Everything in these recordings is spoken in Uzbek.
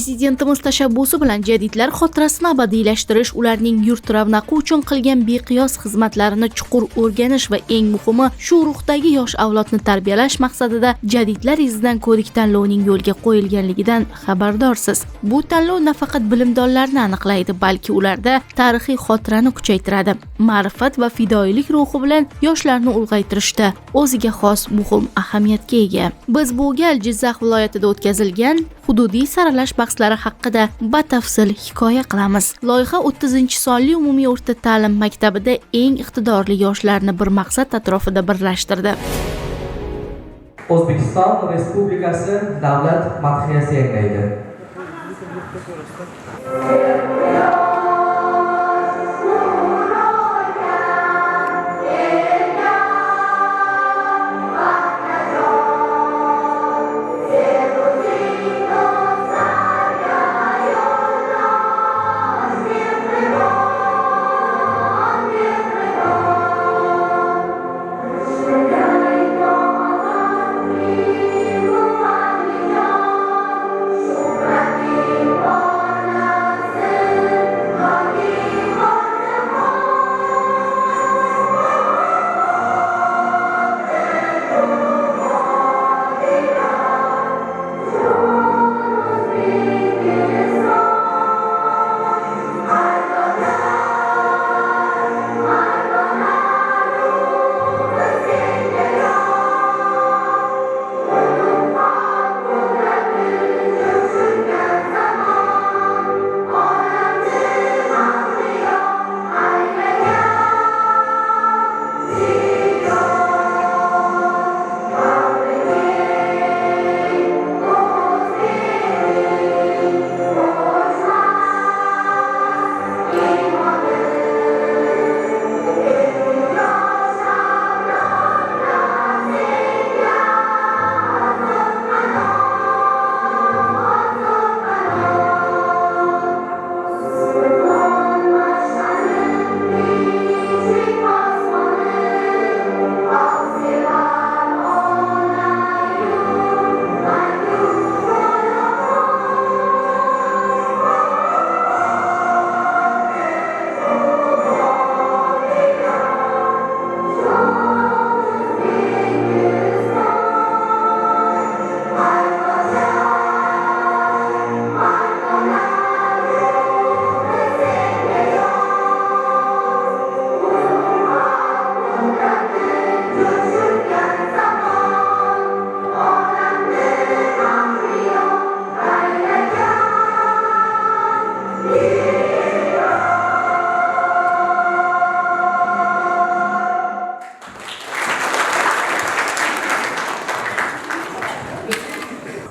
Prezidentimiz tashabbusi bilan jadidlar xotirasini abadiylashtirish, ularning yurt ravnaqi uchun qilgan beqiyos xizmatlarini chuqur o'rganish va eng muhimi shu ruhdagi yosh avlodni tarbiyalash maqsadida jadidlar izidan ko'rik tanlovining yo'lga qo'yilganligidan xabardorsiz. Bu tanlov nafaqat bilimdonlarni aniqlaydi, balki ularda tarixiy xotirani kuchaytiradi. Ma'rifat va fidoyilik ruhi bilan yoshlarni ulg'aytirishda o'ziga xos muhim ahamiyatga ega. Biz bu gal Jizzax viloyatida o'tkazilgan hududiy saralash bahslari haqida batafsil hikoya qilamiz. Loyiha 30-sonli umumiy o'rta ta'lim maktabida eng iqtidorli yoshlarni bir maqsad atrofida birlashtirdi. O'zbekiston Respublikasi davlat madhiyasi yanglaydi.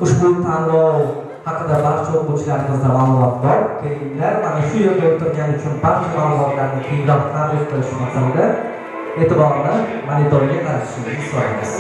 Ushbu tanlov haqida barcha o'quvchilarimizda ma'lumot bor. Kelinglar, mana shu yerga o'tirgani uchun barcha ma'lumotlarni keyinroq ta'rif qilish maqsadida e'tiborni monitorga qaratishingizni so'raymiz.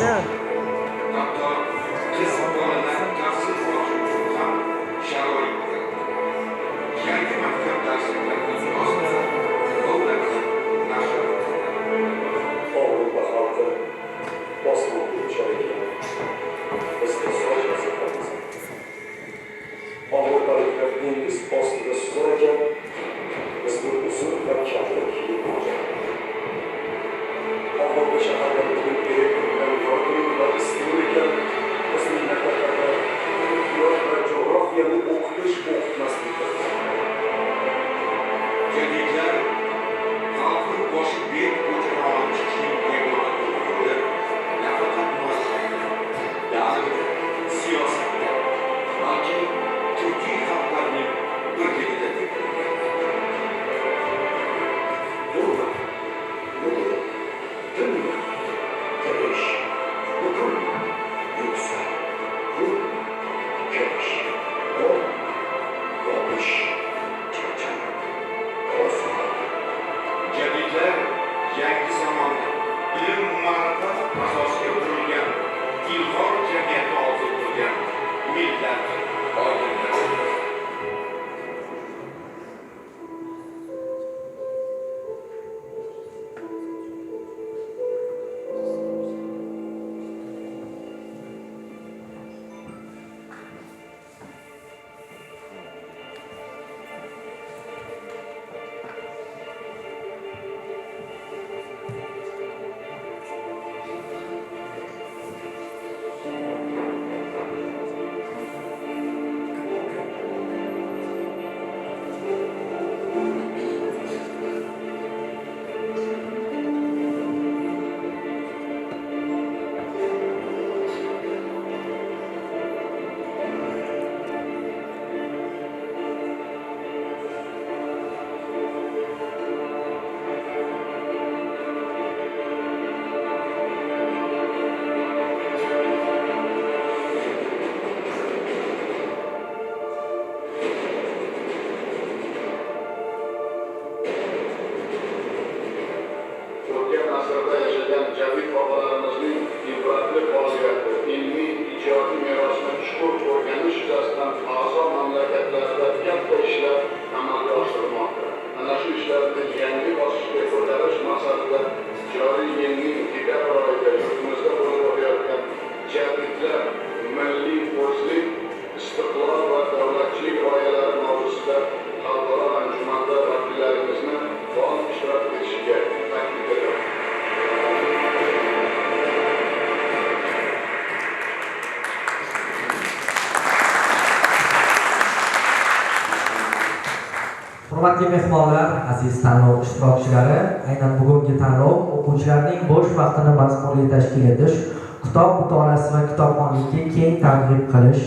Hurmatli mehmonlar, aziz tanlov ishtirokchilari, aynan bugungi tanlov o'quvchilarning bo'sh vaqtini mazmunli tashkil etish, kitob mutolaasi va kitobxonlikka keng targ'ib qilish,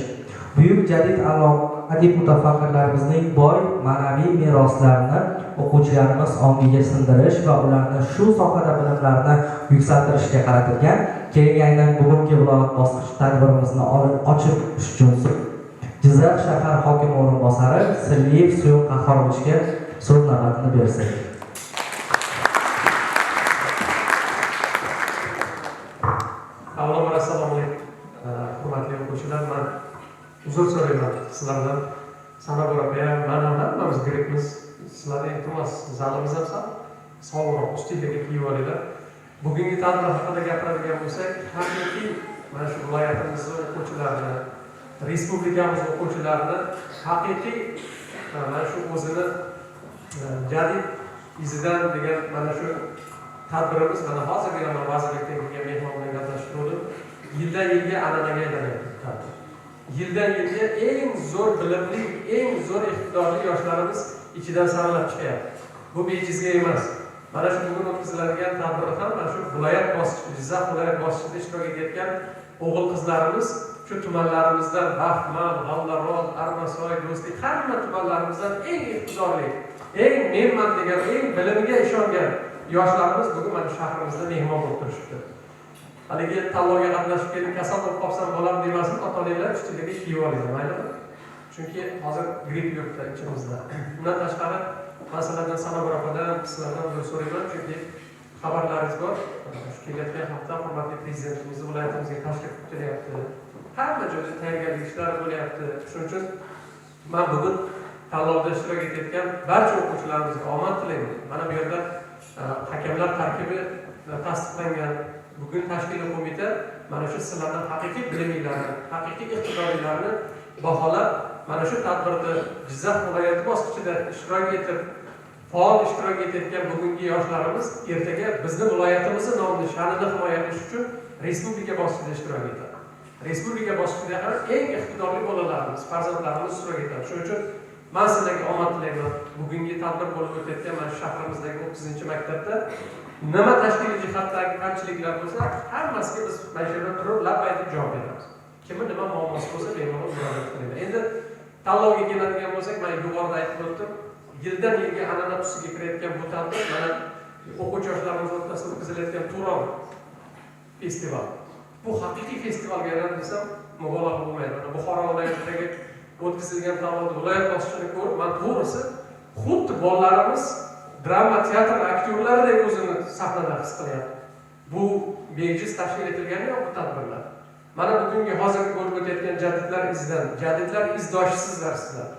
buyuk jadid adib mutafakkirlarimizning boy ma'naviy meroslarini o'quvchilarimiz ongiga singdirish va ularni shu sohada bilimlarini yuksaltirishga qaratilgan keng aynan bugungi viloyat bosqich tadbirimizni ochib uchun Jizzax shahar hokimi o'rinbosari Sirliyev Suyuq Qahhorovичga so'z navbatini bersak. Avvalambor assalomu alaykum. Hurmatli o'quvchilar, men uzr so'rayman sizlardan. Sanab o'rabiyam, men ham hammamiz gripmiz. Sizlarga iltimos, zalimiz ham sog'liq ustunligiga kiyib olinglar. Bugungi tadbir haqida gapiradigan bo'lsak, haqiqiy mana shu viloyatimizning o'quvchilarini, respublikamiz o'quvchilarini haqiqiy mana shu o'zini jadid izidan degan mana shu tadbirimiz mana hozirgina mana vazirlikdan kelgan mehmon bilan gaplashib turdim. Yildan yilga an'anaga aylanyapti. Yildan yilga eng zo'r bilimli, eng zo'r iqtidorli yoshlarimiz ichidan saralab chiqyapti. Bu bejizga emas. Mana shu bugun o'tkaziladigan tadbir ham mana shu viloyat bosqichi, Jizzax viloyat bosqichida ishtirok etayotgan o'g'il-qizlarimiz shu tumanlarimizdan Baxmal, G'allarol, Armasoy, Do'stlik hamma tumanlarimizdan eng iqtidorli, eng menman degan, eng bilimiga ishongan yoshlarimiz bugun mana shahrimizda mehmon bo'lib turishibdi. Haligi tanlovga qatnashib kelib kasal bo'lib qolsam bolam demasin, ota-onalar ustunligiga kiyib olinglar, maylimi? Chunki hozir gripp yuribdi ichimizda. Bundan tashqari masalan Sanob opadan, sizlardan uzr so'rayman, chunki xabarlaringiz bor. Shu kelayotgan hafta hurmatli prezidentimiz viloyatimizga tashrif buyuryapti. Hamma joyda tayyorgarlik ishlari bo'lyapti. Shuning uchun men bugun tanlovda ishtirok etayotgan barcha o'quvchilarimizga omad tilayman. Mana bu yerda hakamlar tarkibi tasdiqlangan. Bugun tashkiliy qo'mita mana shu sizlardan haqiqiy bilimlilarni, haqiqiy iqtidorlilarni baholab, mana shu tadbirda Jizzax viloyati bosqichida ishtirok etib, faol ishtirok etayotgan bugungi yoshlarimiz ertaga bizning viloyatimizning nomini, sha'nini himoya qilish uchun respublika bosqichida ishtirok etadi. Respublika bosqichida ham eng iqtidorli bolalarimiz, farzandlarimiz ishtirok etadi. Shuning uchun men sizlarga omad tilayman. Bugungi tadbir bo'lib o'tayotgan mana shu shahrimizdagi 30-maktabda nima tashkiliy jihatdagi kamchiliklar bo'lsa, hammasiga biz mana shu yerda turib labbaylik javob beramiz. Kimni nima muammosi bo'lsa, bemalol murojaat qilinglar. Endi tanlovga keladigan bo'lsak, men yuqorida aytib o'tdim, yildan yilga an'ana tusiga kirayotgan bu tadbir mana o'quvchi yoshlarimiz o'rtasida o'tkazilayotgan Turon festival. Bu haqiqiy festivalga aylanib desam, mubolag'a bo'lmaydi. Mana Buxoro viloyatidagi o'tkazilgan tanlovda viloyat bosqichini ko'rib, men to'g'risi xuddi bolalarimiz drama teatr aktyorlaridek o'zini sahnada his qilyapti. Bu bejiz tashkil etilgani yo'q bu tadbirlar. Mana bugungi hozirgi bo'lib o'tayotgan jadidlar izidan, jadidlar izdoshsizlar sizlar.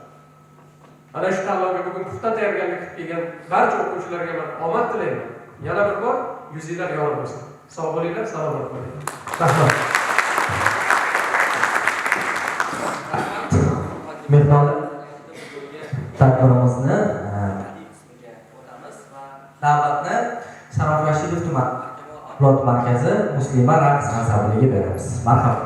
Mana shu tanlovga bugun puxta tayyorgarlik qilib kelgan barcha o'quvchilarga men omad tilayman. Yana bir bor yuzinglar yorug' bo'lsin. Sog' bo'linglar, salomat bo'linglar. Rahmat. Mehmonlar tadbirimizni da'vatni Sharof Rashidov tuman viloyat markazi Muslima raqs ansambliga beramiz. Marhamat.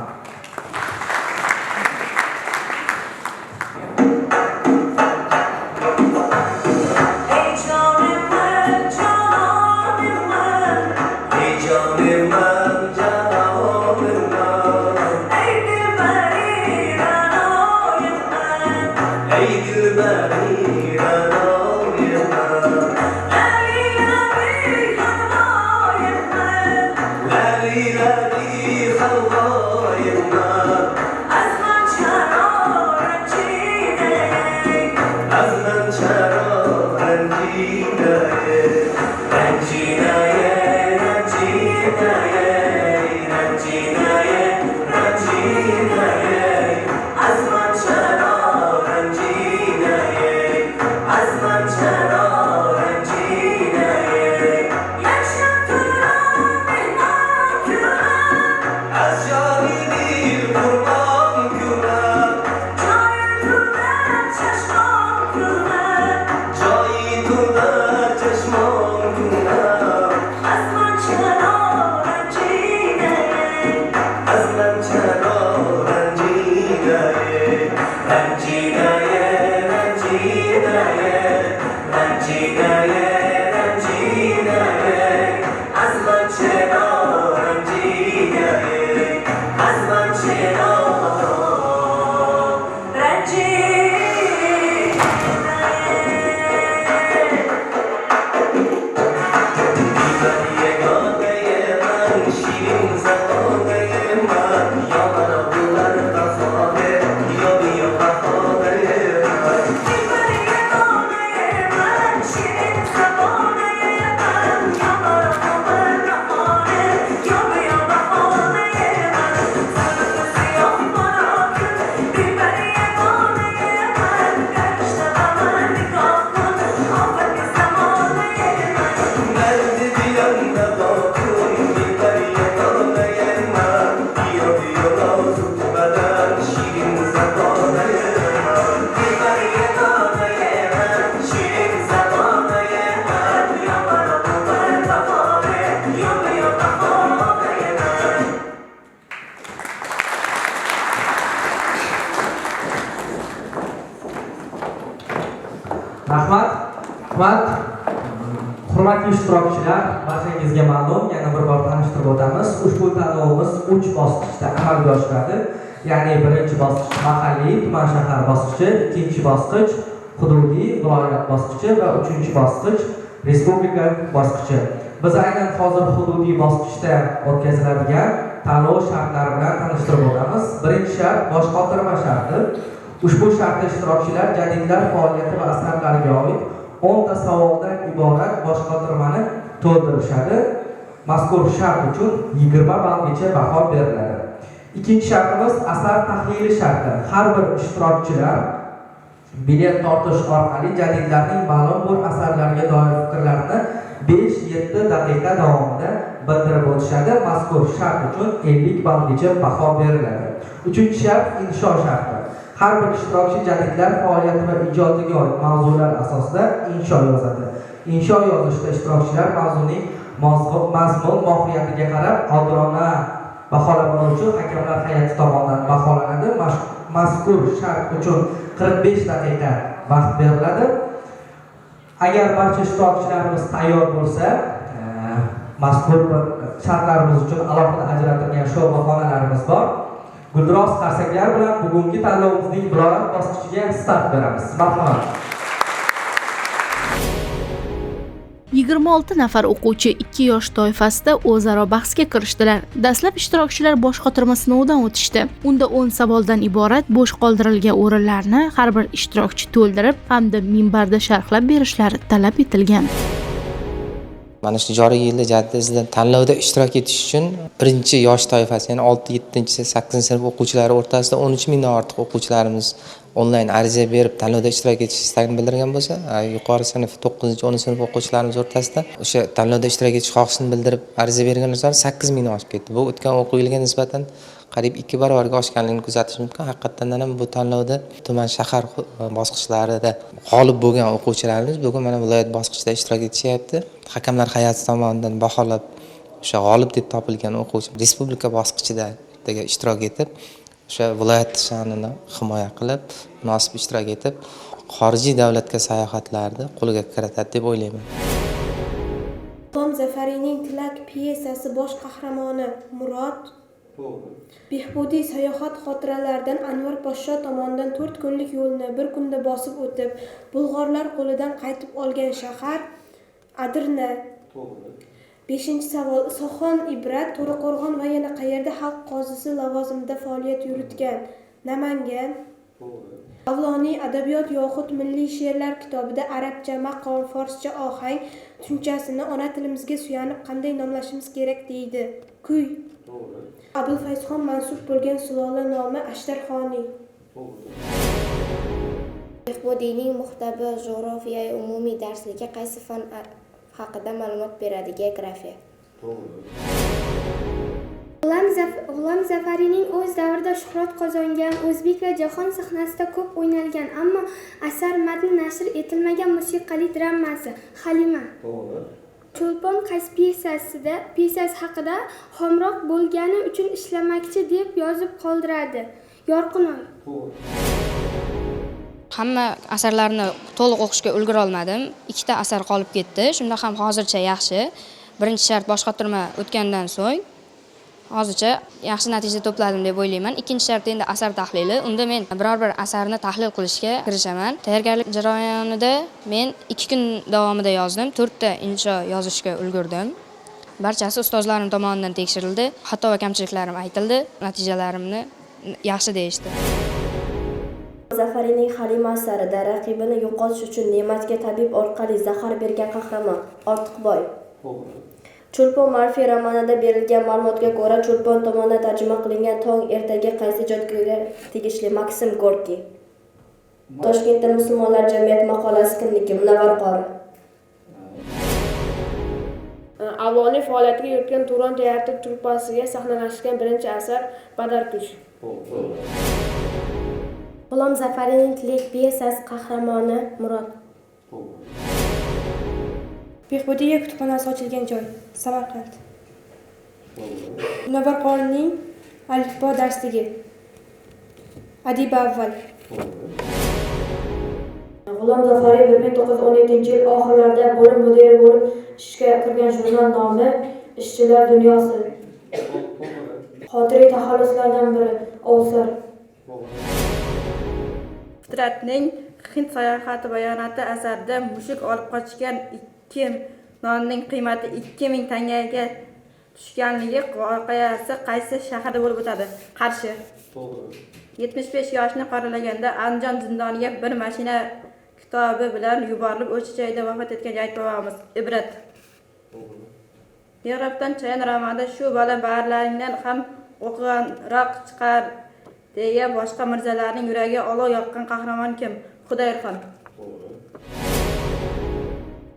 Hurmatli ishtirokchilar, barchangizga ma'lum, yana bir bor tanishtirib o'tamiz. Ushbu tanlovimiz 3 bosqichda amalga oshiradi. Ya'ni birinchi bosqich mahalliy, tuman shahar bosqichi, ikkinchi bosqich hududiy, viloyat bosqichi va uchinchi bosqich respublika bosqichi. Biz aynan hozir hududiy bosqichda o'tkaziladigan tanlov shartlari bilan tanishtirib o'tamiz. Birinchi shart bosh qotirma sharti. Ushbu shartda ishtirokchilar jadidlar faoliyati va asarlariga oid 10 ta savoldan iborat bosh qotirmani to'ldirishadi. Mazkur shart uchun 20 ballgacha baho beriladi. Ikkinchi shartimiz asar tahlili sharti. Har bir ishtirokchilar bilet tortish orqali jadidlarning ma'lum bir asarlarga doir fikrlarini 5-7 daqiqa davomida bildirib o'tishadi. Mazkur shart uchun 50 ballgacha baho beriladi. Uchinchi shart insho sharti. Har bir ishtirokchi jadidlar faoliyati va ijodiga oid mavzular asosida insho yozadi. Insho yozishda ishtirokchilar mavzuning mazmun mohiyatiga qarab odilona baholanuvchi hakamlar hay'ati tomonidan baholanadi. Mazkur shart uchun 45 daqiqa vaqt beriladi. Agar barcha ishtirokchilarimiz tayyor bo'lsa, mazkur shartlarimiz uchun alohida ajratilgan sho'rvaxonalarimiz bor. Guldiroz qarsaklar bilan bugungi tanlovimizning viloyat bosqichiga start beramiz. Marhamat. 26 nafar o'quvchi 2 yosh toifasida o'zaro bahsga kirishdilar. Dastlab ishtirokchilar bosh qotirma sinovidan o'tishdi. Unda 10 savoldan iborat bo'sh qoldirilgan o'rinlarni har bir ishtirokchi to'ldirib hamda minbarda sharhlab berishlari talab etilgan. Mana shu joriy yilda jadidlar tanlovda ishtirok etish uchun birinchi yosh toifasi, ya'ni 6-7-8 sinf o'quvchilari o'rtasida 13 mingdan ortiq o'quvchilarimiz onlayn ariza berib tanlovda ishtirok etish istagini bildirgan bo'lsa, yuqori sinf 9-10 sinf o'quvchilarimiz o'rtasida o'sha tanlovda ishtirok etish xohishini bildirib ariza berganlar soni 8 mingdan oshib ketdi. Bu o'tgan o'quv yiliga nisbatan qariyb 2 barobarga oshganligini kuzatish mumkin. Haqiqatan ham bu tanlovda tuman shahar bosqichlarida g'olib bo'lgan o'quvchilarimiz bugun mana viloyat bosqichida ishtirok etishyapti. Hakamlar hay'ati tomonidan baholab o'sha g'olib deb topilgan o'quvchi respublika bosqichida ishtirok etib, o'sha viloyat sha'nini himoya qilib, munosib ishtirok etib, xorijiy davlatga sayohatlarni qo'lga kiritadi deb o'ylayman. Islom Zafariyning Tilak piyesasi bosh qahramoni Murod Behbudiy sayohat xotiralaridan Anvar poshsho tomonidan 4 kunlik yo'lni bir kunda bosib o'tib, bulg'orlar qo'lidan qaytib olgan shahar Adirna. 5-savol Soxon Ibrat, To'raqo'rg'on va yana qayerda xalq qozisi lavozimida faoliyat yuritgan? Namangan. Avloniy adabiyot yoxud milliy she'rlar kitobida arabcha maqom, forscha ohang tushunchasini ona tilimizga suyanib qanday nomlashimiz kerak deydi? Kuy. Abulfayzxon mansub bo'lgan sulola nomi Ashtarxoniy. Behbudiyning Muhtabi Jo'g'rofiya umumiy darsligi qaysi fan haqida ma'lumot beradi? Geografiya. G'ulom Zafariyning o'z davrida shuhrat qozongan, o'zbek va jahon sahnasida ko'p o'ynalgan, ammo asar matni nashr etilmagan musiqali dramasi Halima. Cho'lpon qaysi piyesasi haqida xomroq bo'lgani uchun ishlamakchi deb yozib qoldiradi? Yorqinoy. Hamma asarlarni to'liq o'qishga ulgura olmadim. 2 ta asar qolib ketdi. Shunda ham hozircha yaxshi. Birinchi shart bosh qotirma o'tgandan so'ng hozircha yaxshi natija to'pladim deb o'ylayman. Ikkinchi shart endi asar tahlili. Unda men biror bir asarni tahlil qilishga kirishaman. Tayyorgarlik jarayonida men 2 kun davomida yozdim. 4 ta insho yozishga ulgurdim. Barchasi ustozlarim tomonidan tekshirildi. Xato va kamchiliklarim aytildi. Natijalarimni yaxshi deyishdi. Zafariyning Halima asarida raqibini yo'qotish uchun ne'matga tabib orqali zahar bergan qahramon Ortiqboy. Cho'lpon Marfiy romanida berilgan ma'lumotga ko'ra, Cho'lpon tomonidan tarjima qilingan Tong ertaga qaysi ijodkorga tegishli? Maksim Gorkiy. Toshkentda musulmonlar jamiyati maqolasi kimniki? Munavvar qori. Avloniy faoliyatiga yuritgan Turon teatr truppasiga sahnalashgan birinchi asar Badarkush. G'ulom Zafariyning Tilak piyesasi qahramoni Murod. Behbudiy kutubxonasi ochilgan joy Samarqand. Munavvar qorining alifbo darsligi Adiba avval. G'ulom Zafariy 1917-yil oxirlarida bo'lim mudiri bo'lib ishga kirgan. Jurnal nomi Ishchilar dunyosi. Xotiriy taxalluslardan biri Ovsar. Fitratning Hind sayohati bayonoti asarida mushuk olib qochgan 2 nonning qiymati 2000 tangaga tushganligi voqeasi qaysi shaharda bo'lib o'tadi? Qarshi. 75 yoshni qoralaganda Andijon zindoniga bir mashina kitobi bilan yuborilib, o'sha joyda vafot etgan aytmoqamiz. Ibrat. Yevropadan chayon romanda shu bola barlaringdan ham o'qiganroq chiqar deya boshqa mirzalarning yuragiga olov yoqqan qahramon kim? Xudoyrxon.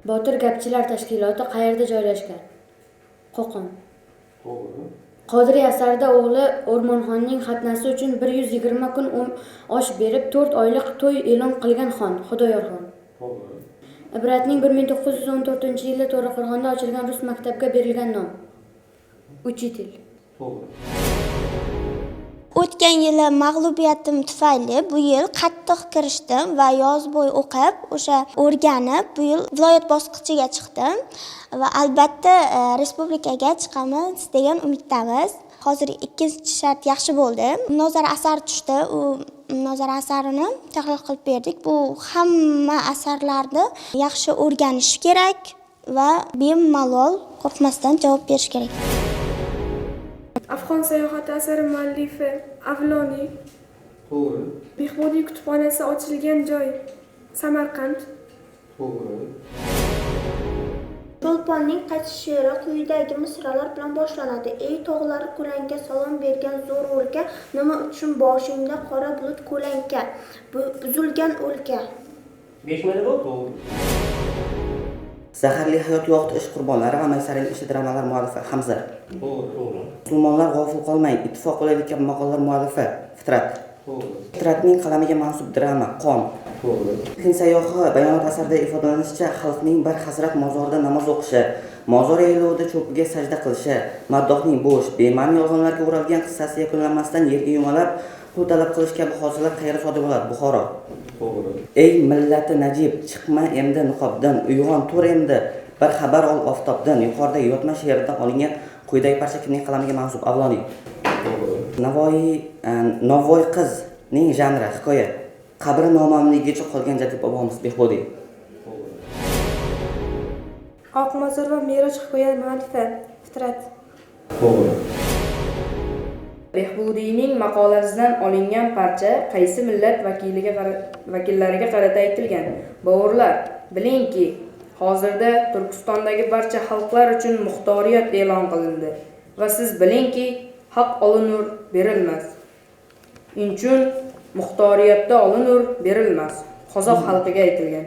Botir gapchilar tashkiloti qayerda joylashgan? Qo'qon. Qodiriy asarida o'g'li O'rmonxonning xatnasi uchun 120 kun osh berib 4 oylik to'y e'lon qilgan xon Xudoyorxon. Ibratning 1914-yilda To'raqo'rg'onda ochilgan rus maktabiga berilgan nom. Uchitel. O'tgan yili mag'lubiyatim tufayli bu yil qattiq kirishdim va yoz bo'yi o'qib, o'sha o'rganib, bu yil viloyat bosqichiga chiqdim va albatta respublikaga chiqamiz degan umiddamiz. Hozir ikkinchi shart yaxshi bo'ldi. Munozara asari tushdi. U munozara asarini tahlil qilib berdik. Bu hamma asarlarni yaxshi o'rganish kerak va bemalol qo'rqmasdan javob berish kerak. Afg'on sayohati asari muallifi Avloniy. To'g'ri. Behbudiy kutubxonasi ochilgan joy Samarqand. To'g'ri. Cho'lponning qaytish she'ri quyidagi misralar bilan boshlanadi. Ey tog'lar ko'lanka salom bergan zo'r o'lka, nima uchun boshingda qora bulut ko'lanka, buzilgan o'lka. 5 minut to'g'ri. Zaharli hayot yo'qdi ish qurbonlari va Maysarning ishi dramalar muallifi Hamza. To'g'ri. Musulmonlar g'ofil qolmang, ittifoq qilayotgan maqolalar muallifi Fitrat. To'g'ri. Fitratning qalamiga mansub drama Qon. To'g'ri. Hind sayohi bayonot asarida ifodalanishicha, xalqning bir hazrat mozorida namoz o'qishi, mozor yaylovida cho'piga sajda qilishi, maddohning bo'sh, bema'ni yolg'onlarga o'ralgan qissasi yakunlanmasdan yerga yumalab pul talab qilish kabi hodisalar qayerda sodir bo'ladi? Buxoro. To'g'ri. Ey millati Najib, chiqma endi niqobdan, uyg'on tur endi, bir xabar ol oftobdan. Yuqorida yotma she'ridan olingan quyidagi parcha kimning qalamiga mansub? Avloniy. Navoiy qizning janri hikoya. Qabri noma'lumligicha qolgan jadid bobomiz Behbudiy. Oqmozor va Meroj hikoya muallifi Fitrat. To'g'ri. Behbudiyning maqolasidan olingan parcha qaysi millat vakillariga qarata aytilgan? Bovurlar, bilingki, hozirda Turkistondagi barcha xalqlar uchun muxtoriyat e'lon qilindi va siz bilingki, haq olinur, berilmas. Inchun muxtoriyatda olinur, berilmas. Qozoq xalqiga aytilgan.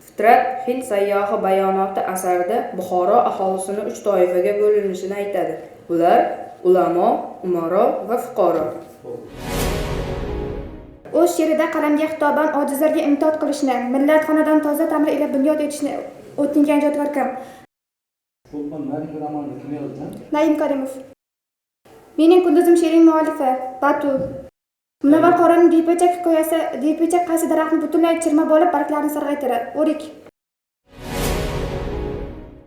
Fitrat Hind sayyohi bayonoti asarida Buxoro aholisini 3 toifaga bo'linishini aytadi. Ular ulamo, umaro va fuqaro. O'z she'rida qalamga xitoban ojizlarga imtihon qilishni, millat xonadon toza ta'mir ila bunyod etishni o'tgan ijodkor kim? Naim Karimov. Mening kunduzim she'rining muallifi Batu. Munavvar qoraning Diypechak hikoyasi, Diypechak qaysi daraxtni butunlay chirmab olib, barglarini sarg'aytiradi? O'rik.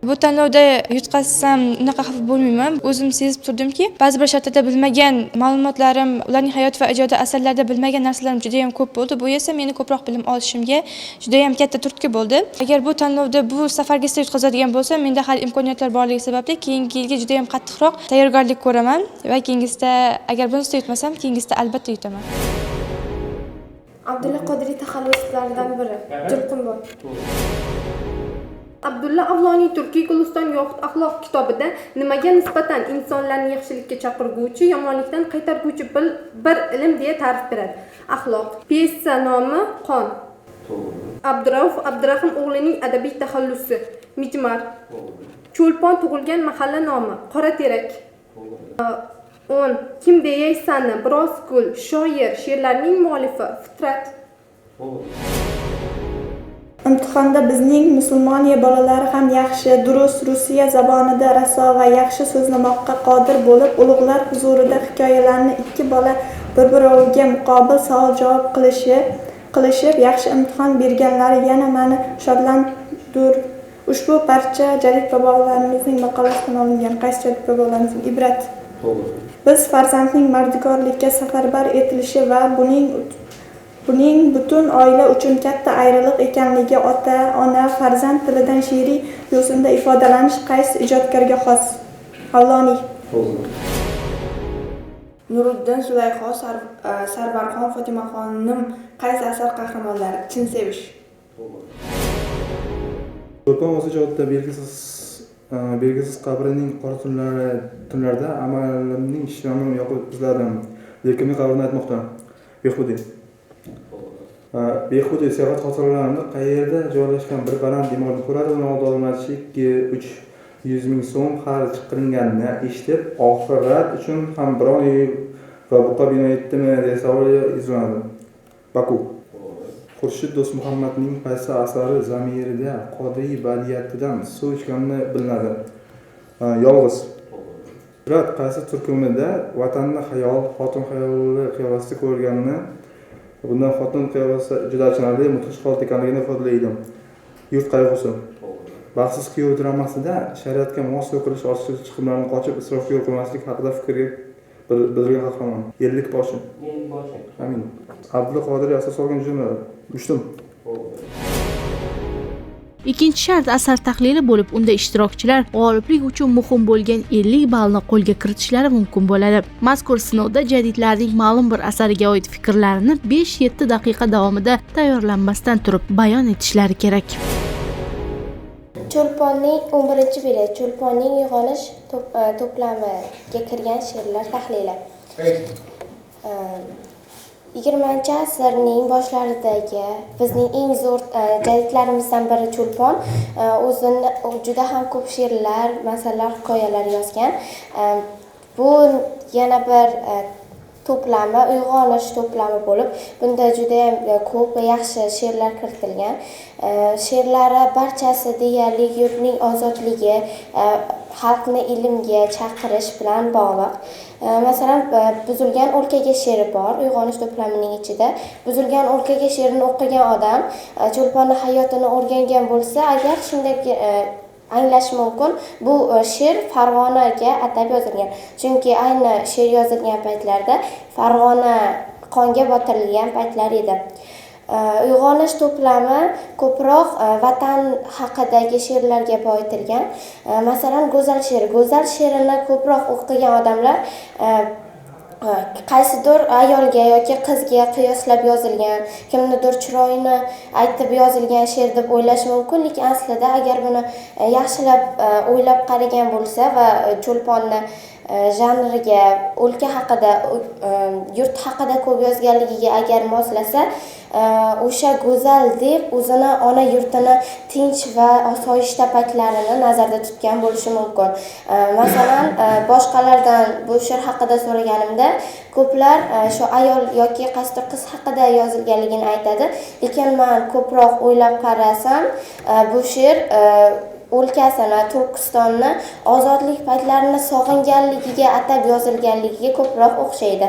Bu tanlovda yutqazsam unaqa xafa bo'lmayman. O'zim sezib turdimki, ba'zi bir shartlarda bilmagan ma'lumotlarim, ularning hayot va ijodiy asarlarida bilmagan narsalarim juda ham ko'p bo'ldi. Bu esa meni ko'proq bilim olishimga juda ham katta turtki bo'ldi. Agar bu tanlovda bu safargacha yutqazadigan bo'lsam, menda hali imkoniyatlar borligi sababli keyingi yilga juda ham qattiqroq tayyorgarlik ko'raman va keyingisida agar bunisida yutmasam, keyingisida albatta yutaman. Abdulla Qodiriy taxalluslaridan biri Julqunboy. Abdulla Avloniy Turkiy Guliston yoxud axloq kitobida nimaga nisbatan insonlarni yaxshilikka chaqirguvchi, yomonlikdan qaytarguvchi bir ilm deya ta'rif beradi? Axloq. Pyesa nomi Qon. Abdurauf Abdurahim o'g'lining adabiy taxallusi Mijmar. Cho'lpon tug'ilgan mahalla nomi Qoraterak. 10. Kim deyaysanni biroz kul, shoir, she'rlarning muallifi Fitrat. Imtihonda bizning musulmoniya bolalari ham yaxshi, durust Rusiya zabonida raso va yaxshi so'zlamoqqa qodir bo'lib, ulug'lar huzurida hikoyalarni ikki bola bir-biriga muqobil savol-javob qilishi qilishib, yaxshi imtihon berganlari yana meni shodlantir. Ushbu parcha jadid bobolarimizning maqolasidan olingan. Qaysi jadid bobolarimizning ibrat? Biz farzandning mardikorlikka safarbar etilishi va buning butun oila uchun katta ayriliq ekanligi, ota-ona farzand tilidan she'riy yo'sinda ifodalanish qaysi ijodkorga xos? Avloniy. Nuriddin Zulayho, Sarvarxon, Fotimaxonim qaysi asar qahramonlari? Chin sevish. Cho'lpon o'z ijodida belgisiz qabrining qora tunlarida amalimning shami yoqib izladim. Lekin men qabrni aytmoqda. Behuda seyahat xotiralarimda qayerda joylashgan bir baland bemorni ko'radi, uni oldi olmaslik 300 ming so'm xarj qilinganini eshitib, oxirat uchun ham biron uy va buqa bino etdimi deya savol yuzlandi. Baku. Xurshid Do'stmuhammadning qaysi asari zamirida qodiriy baliyatidan suv ichgani bilinadi? Yolg'iz. Ibrat qaysi turkumida vatanni xayol, xotin xayoli qiyofasida ko'rganini, bundan xotin qiyofasi juda achinarli, mudhish holat ekanligini ifodalaydi. Yurt qayg'usi. Baxtsiz kuyov dramasida shariatga mos o'qilish ochiq chiqimlarni qochib isrofga yo'l qo'ymaslik haqida fikrga bildirgan qahramon. Ellik boshi. Amin. Abdulla Qodiriy asos olgan jumla. Mushtum. Ikkinchi shart asar tahlili bo'lib, unda ishtirokchilar g'oliblik uchun muhim bo'lgan 50 ballni qo'lga kiritishlari mumkin bo'ladi. Mazkur sinovda jadidlarning ma'lum bir asariga oid fikrlarini 5-7 daqiqa davomida tayyorlanmasdan turib bayon etishlari kerak. Cho'lponning 11-beli Cho'lponning uyg'onish to'plamiga kirgan she'rlar tahlili. 20-asrning boshlaridagi bizning eng zo'r jadidlarimizdan biri Cho'lpon o'zini juda ham ko'p she'rlar, masalan, hikoyalar yozgan. Bu yana bir to'plami, uyg'onish to'plami bo'lib, bunda juda ham ko'p va yaxshi she'rlar kiritilgan. She'rlari barchasi deyarli yurtning ozodligi, xalqni ilmga chaqirish bilan bog'liq. Masalan, Buzilgan o'lkaga she'ri bor, uyg'onish to'plamining ichida. Buzilgan o'lkaga she'rini o'qigan odam Cho'lponning hayotini o'rgangan bo'lsa, agar shunday anglash mumkin, bu she'r Farg'onaga atab yozilgan. Chunki ayni she'r yozilgan paytlarda Farg'ona qonga botirilgan paytlar edi. Uyg'onish to'plami ko'proq vatan haqidagi she'rlarga boyitilgan. Masalan, Go'zal she'rini ko'proq o'qigan odamlar qaysidir ayolga yoki qizga qiyoslab yozilgan, kimnidir chiroyini aytib yozilgan she'r deb o'ylash mumkin, lekin aslida agar buni yaxshilab o'ylab qaragan bo'lsa va Cho'lponni janriga, o'lka haqida, yurt haqida ko'p yozganligiga agar moslasa, o'sha go'zal deb o'zini ona yurtini tinch va osoyishta paytlarini nazarda tutgan bo'lishi mumkin. Masalan, boshqalardan bu she'r haqida so'raganimda, ko'plar shu ayol yoki qaysidir qiz haqida yozilganligini aytadi, lekin men ko'proq o'ylab qarasam, bu she'r o'lkasini, Turkistonni ozodlik paytlarini sog'inganligiga atab yozilganligiga ko'proq o'xshaydi.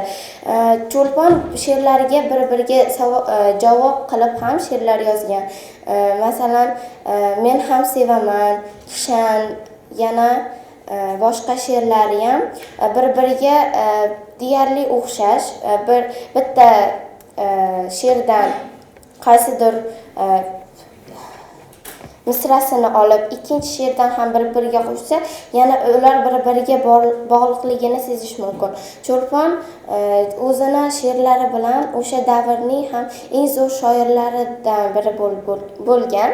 Cho'lpon she'rlariga bir-biriga javob qilib ham she'rlar yozgan. Masalan, Men ham sevaman, Kishan, yana boshqa she'rlari ham bir-biriga deyarli o'xshash. Bitta she'rdan qaysidir misrasini olib, ikkinchi she'rdan ham bir-biriga qo'shsa, yana ular bir-biriga bog'liqligini sezish mumkin. Cho'lpon o'zini she'rlari bilan o'sha davrning ham eng zo'r shoirlaridan biri bo'lgan.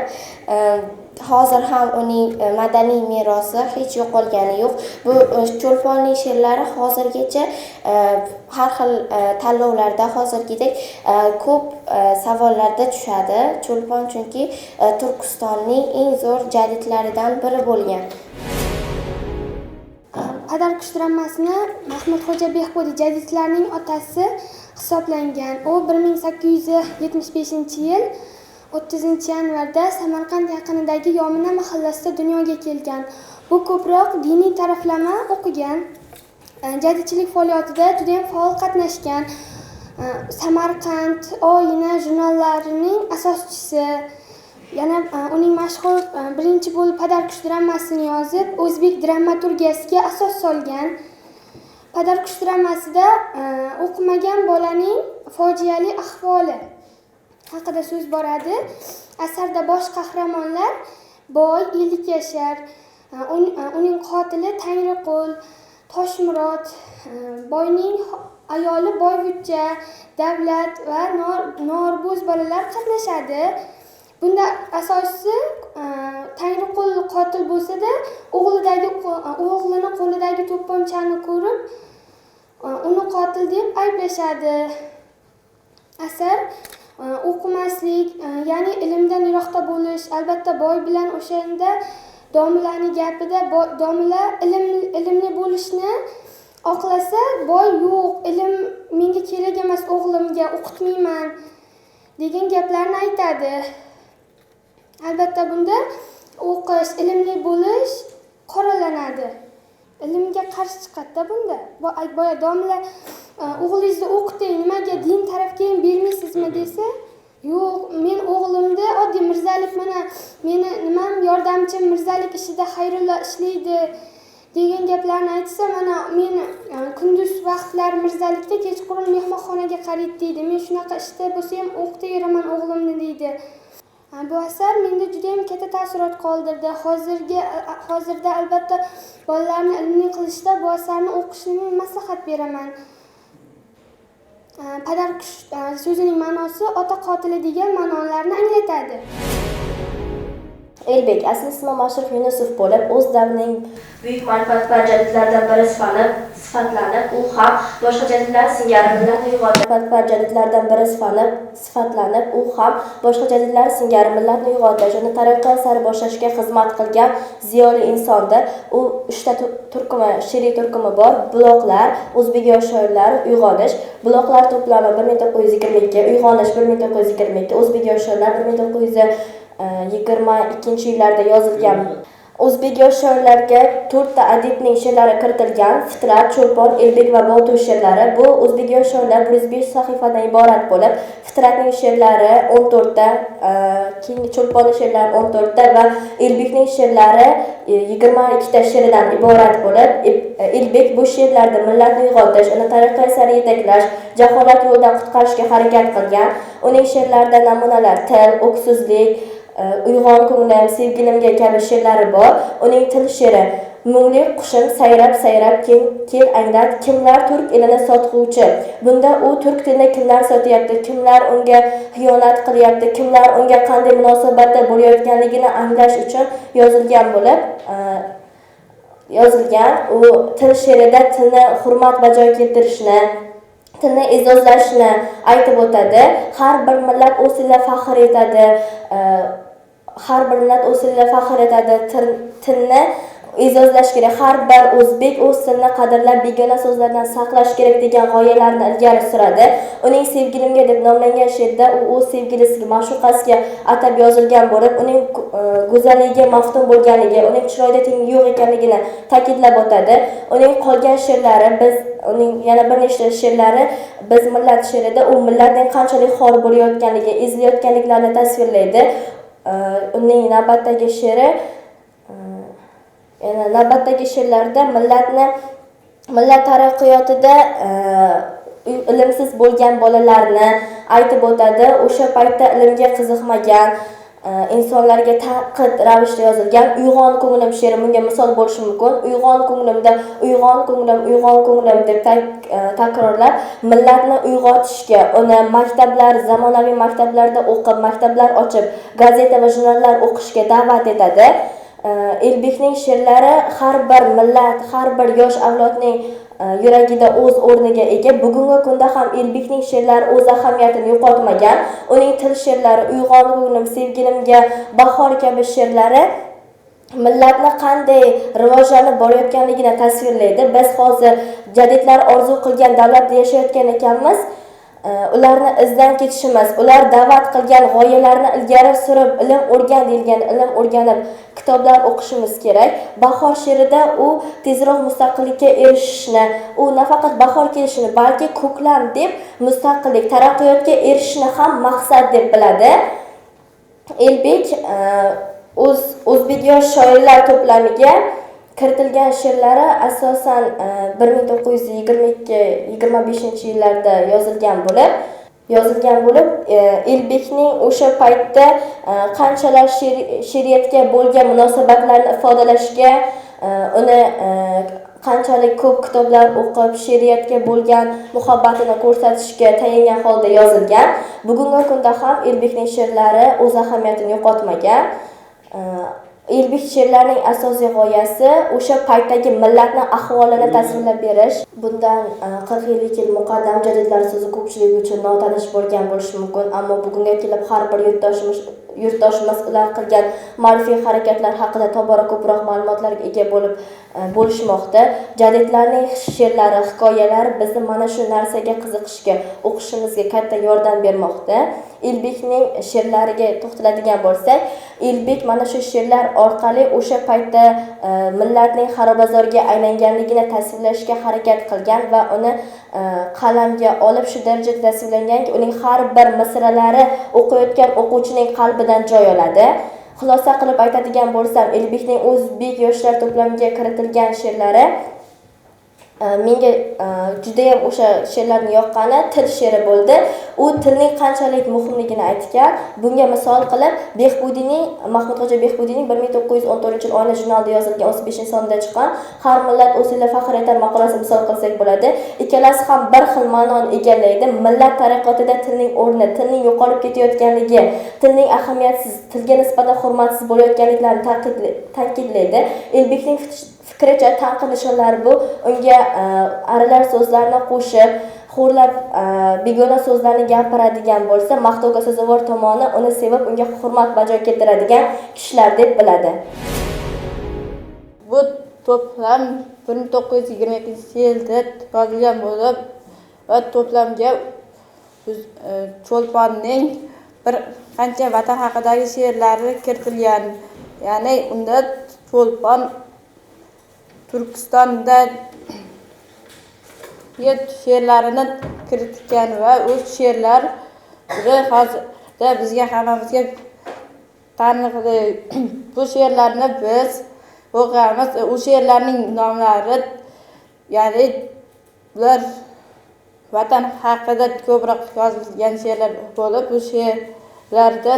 Hozir ham uning madaniy merosi hech yo'qolgani yo'q. Bu Cho'lponning she'rlari hozirgacha har xil tanlovlarda hozirgidek ko'p savollarda tushadi. Cho'lpon chunki Turkistonning eng zo'r jadidlaridan biri bo'lgan. Padarkush dramasini Mahmudxo'ja Behbudiy jadidlarning otasi hisoblangan. U 1875-yil 30-yanvarda Samarqand yaqinidagi Yomina mahallasida dunyoga kelgan. Bu ko'proq diniy taraflama o'qigan. Jadidchilik faoliyatida juda ham faol qatnashgan. Samarqand oyina jurnallarining asoschisi. Yana uning mashhur birinchi bo'lib Padarkush dramasini yozib, o'zbek dramaturgiyasiga asos solgan. Padarkush dramasida o'qimagan bolaning fojiali ahvoli haqida so'z boradi. Asarda bosh qahramonlar boy, 50 yashar, uning qotili Tangriqul, Toshmurod, boyning ayoli Boyvuchcha, Davlat va Norbo'z bolalar qatnashadi. Bunda asosiysi Tangriqul qotil bo'lsa-da, o'g'lini qo'lidagi to'pponchani ko'rib, uni qotil deb ayblashadi. Asar o'qimaslik, ya'ni ilmdan yiroqda bo'lish, albatta boy bilan o'shanda domlaning gapida domla ilmli bo'lishni oqlasa, boy yo'q, ilm menga kerak emas, o'g'limga o'qitmayman degan gaplarni aytadi. Albatta bunda o'qish, ilmli bo'lish qoralanadi. Ilmga qarshi chiqadi bunda. Boya domla o'g'lingizni o'qiting, nimaga din tarafga ham bermaysizmi desa, yo'q, men o'g'limni oddiy mirzalik, mana meni nimam yordamchim mirzalik ishida Xayrullo ishlaydi degan gaplarni aytsa, mana men kunduz vaqtlar mirzalikda, kechqurun mehmonxonaga qaraydi deydi. Men shunaqa ishda bo'lsa ham o'qitaveraman o'g'limni deydi. Bu asar menda juda ham katta taassurot qoldirdi. Hozirda albatta bolalarni ilmli qilishda bu asarni o'qishni men maslahat beraman. Padarkush so'zining ma'nosi ota qotili degan ma'nolarni anglatadi. Elbek asli ismi Mashruf Yunusov bo'lib, o'z davrining buyuk manfaatbar jadidlaridan biri sifatlanib, u ham boshqa jadidlar singari millatni uyg'otdi. Manfaatbar jadidlardan biri sifatlanib, u ham boshqa jadidlar singari millatni uyg'otdi. Shuni tariqa sari boshlashga xizmat qilgan ziyoli insondir. U 3 ta she'riy turkumi bor: Buloqlar, o'zbek yosh shoirlari, uyg'onish. Buloqlar to'plami 1922, uyg'onish 1922, o'zbek yosh shoirlar 1922-yillarda yozilgan. O'zbek yosh shoirlarga 4 ta adibning she'rlari kiritilgan: Fitrat, Cho'lpon, Elbek va Botu she'rlari. Bu o'zbek yosh shoirlar 105 sahifadan iborat bo'lib, Fitratning she'rlari 14 ta, keyingi Cho'lponning she'rlari 14 ta va Elbekning she'rlari 22 ta she'rdan iborat bo'lib, Elbek bu she'rlarda millatni uyg'otish, uni tariqa sari yetaklash, jaholat yo'lidan qutqarishga harakat qilgan. Uning she'rlarida namunalar til, o'ksizlik, uyg'on ko'nglim, sevgilimga kabi she'rlari bor. Uning til she'ri: Mungli qushim sayrab kel anglat, kimlar turk elini sotguvchi. Bunda u turk tilini kimlar sotyapti, kimlar unga xiyonat qilyapti, kimlar unga qanday munosabatda bo'layotganligini anglash uchun yozilgan bo'lib, u til she'rida tilni hurmat bajo keltirishni, tilni e'zozlashni aytib o'tadi. Har bir millat o'z tilida faxr etadi. Tilni e'zozlash kerak. Har bir o'zbek o'z tilini qadrlab, begona so'zlardan saqlash kerak degan g'oyalarni ilgari suradi. Uning Sevgilimga deb nomlangan she'rida u o'z sevgilisiga, ma'shuqasiga atab yozilgan bo'lib, uning go'zalligiga maftun bo'lganligi, uning chiroyida tengi yo'q ekanligini ta'kidlab o'tadi. Uning qolgan she'rlari, uning yana bir nechta she'rlari Biz millat she'rida u millatning qanchalik xor bo'layotganligi, ezilayotganliklarini tasvirlaydi. Uning navbatdagi she'rlarida millat taraqqiyotida ilmsiz bo'lgan bolalarni aytib o'tadi. O'sha paytda ilmga qiziqmagan insonlarga taqid ravishda yozilgan Uyg'on ko'nglim she'ri bunga misol bo'lishi mumkin. Uyg'on ko'nglim deb takrorlab, millatni uyg'otishga, uni maktablar, zamonaviy maktablarda o'qib, maktablar ochib, gazeta va jurnallar o'qishga da'vat etadi. Elbekning she'rlari har bir millat, har bir yosh avlodning yuragida o'z o'rniga ega. Bugungi kunda ham Elbekning she'rlari o'z ahamiyatini yo'qotmagan. Uning til she'rlari, Uyg'on ko'nglim, Sevgilimga, Bahor kabi she'rlari millatni qanday rivojlanib borayotganligini tasvirlaydi. Biz hozir jadidlar orzu qilgan davlatda yashayotgan ekanmiz. ularni izdan ketishimiz, ular da'vat qilgan g'oyalarni ilgari surib, ilm o'rgan deyilgan ilm o'rganib, kitoblar o'qishimiz kerak. Bahor she'rida u tezroq mustaqillikka erishishni, u nafaqat bahor kelishini, balki ko'klam deb mustaqillik, taraqqiyotga erishishni ham maqsad deb biladi. Elbek o'zbek yosh shoirlar to'plamiga kiritilgan she'rlari asosan 1922-25-yillarda yozilgan bo'lib, Elbekning o'sha paytda qanchalar she'riyatga bo'lgan munosabatlarni ifodalashga, uni qanchalik ko'p kitoblar o'qib, she'riyatga bo'lgan muhabbatini ko'rsatishga tayangan holda yozilgan. Bugungi kunda ham Elbekning she'rlari o'z ahamiyatini yo'qotmagan. Elbek she'rlarining asosiy g'oyasi o'sha paytdagi millatning ahvolini tasvirlab berish. Bundan 40 yil muqaddam jadidlar so'zi ko'pchilik uchun notanish bo'lgan bo'lishi mumkin, ammo bugunga kelib har bir yurtdoshimiz ular qilgan ma'rifiy harakatlar haqida tobora ko'proq ma'lumotlarga ega bo'lishmoqda. Jadidlarning she'rlari, hikoyalari bizni mana shu narsaga qiziqishga, o'qishimizga katta yordam bermoqda. Elbekning she'rlariga to'xtaladigan bo'lsak, Elbek mana shu she'rlar orqali o'sha paytda millatning xarobazorga aylanganligini tasvirlashga harakat qilgan va uni qalamga olib shu darajada tasvirlanganki, uning har bir misralari o'qiyotgan o'quvchining qalbidan joy oladi. Xulosa qilib aytadigan bo'lsam, Elbekning o'zbek yoshlar to'plamiga kiritilgan she'rlari menga juda ham o'sha she'rlarning yoqqani til she'ri bo'ldi. U tilning qanchalik muhimligini aytgan. Bunga misol qilib, Mahmudxo'ja Behbudiyning 1914-yil Oyna jurnalida yozilgan 35-sonida chiqqan Har millat o'z tilida faxr etar maqolasini misol qilsak bo'ladi. Ikkalasi ham bir xil ma'noni egallaydi. Millat taraqqiyotida tilning o'rni, tilning yo'qolib ketayotganligi, tilning ahamiyatsiz, tilga nisbatan hurmatsiz bo'layotganliklarini ta'kidlaydi. Elbekning fikricha tanqid nishonlari bu unga aralar so'zlarni qo'shib, xo'rlab begona so'zlarni gapiradigan bo'lsa, maqtovga sazovor tomoni uni sevib, unga hurmat bajo keltiradigan kishilar deb biladi. Bu to'plam 1922-yilda yozilgan bo'lib, va to'plamga Cho'lponning bir qancha vatan haqidagi she'rlari kiritilgan. Ya'ni unda Cho'lpon Turkistonda she'rlarini kiritgan va u she'rlar hozirda bizga hammamizga taniqli. Bu she'rlarni biz o'qiymiz. U she'rlarning nomlari, ya'ni bular vatan haqida ko'proq yozilgan she'rlar bo'lib, bu she'rlarda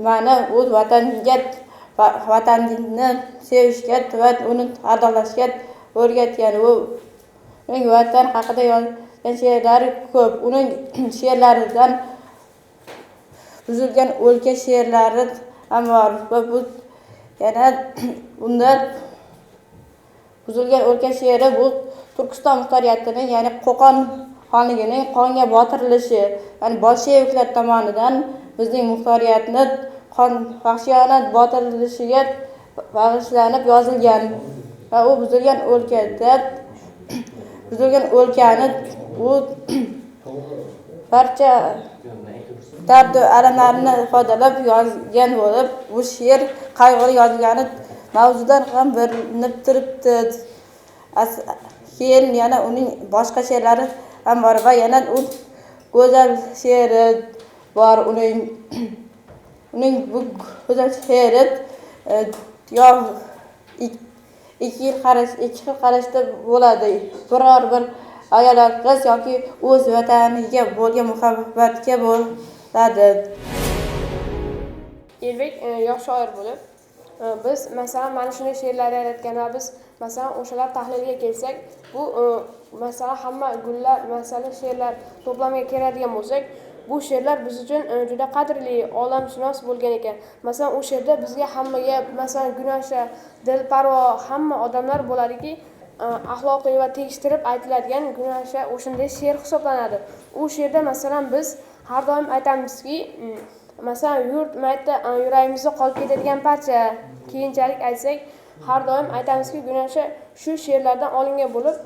ma'ni u vatanni sevishga va uni adolashga o'rgatgan. Uning vatan haqida yozgan she'rlari ko'p. Uning she'rlaridan Buzilgan o'lka she'rlari ham bor va bu yana unda Buzilgan o'lka she'ri bu Turkiston muxtoriyatining, ya'ni Qo'qon xonligining qonga botirilishi, ya'ni bolsheviklar tomonidan bizning muxtoriyatni vahshiyona botirilishiga bag'ishlanib yozilgan. Va u Buzilgan o'lkani u barcha dardu alamlarini ifodalab yozgan bo'lib, bu she'r qayg'uli yozilgani mavzudan ham bilinib turibdi. Keyin yana uning boshqa she'rlari ham bor va yana u go'zal she'ri bor. Uning bu go'zal she'ri ikki xil qarashda bo'ladi. Biror bir ayol qiz yoki o'z vataniga bo'lgan muhabbatga bo'ladi. Elbek yosh shoir bo'lib, biz masalan mana shunday she'rlar yaratgan va biz masalan o'shalar tahliliga kelsak, bu masalan hamma gullar masalan she'rlar to'plamiga keladigan bo'lsak, bu she'rlar biz uchun juda qadrli, olamshunos bo'lgan ekan. Masalan, u she'rda bizga hammaga masalan Gunosha, Dilparvo hamma odamlar bo'ladiki, axloqiy va tekshirib aytiladigan Gunosha o'shanday she'r hisoblanadi. U she'rda masalan biz har doim aytamizki, masalan maytda yuragimizda qolib ketadigan parcha, keyinchalik aytsak, har doim aytamizki, Gunosha shu she'rlardan olingan bo'lib,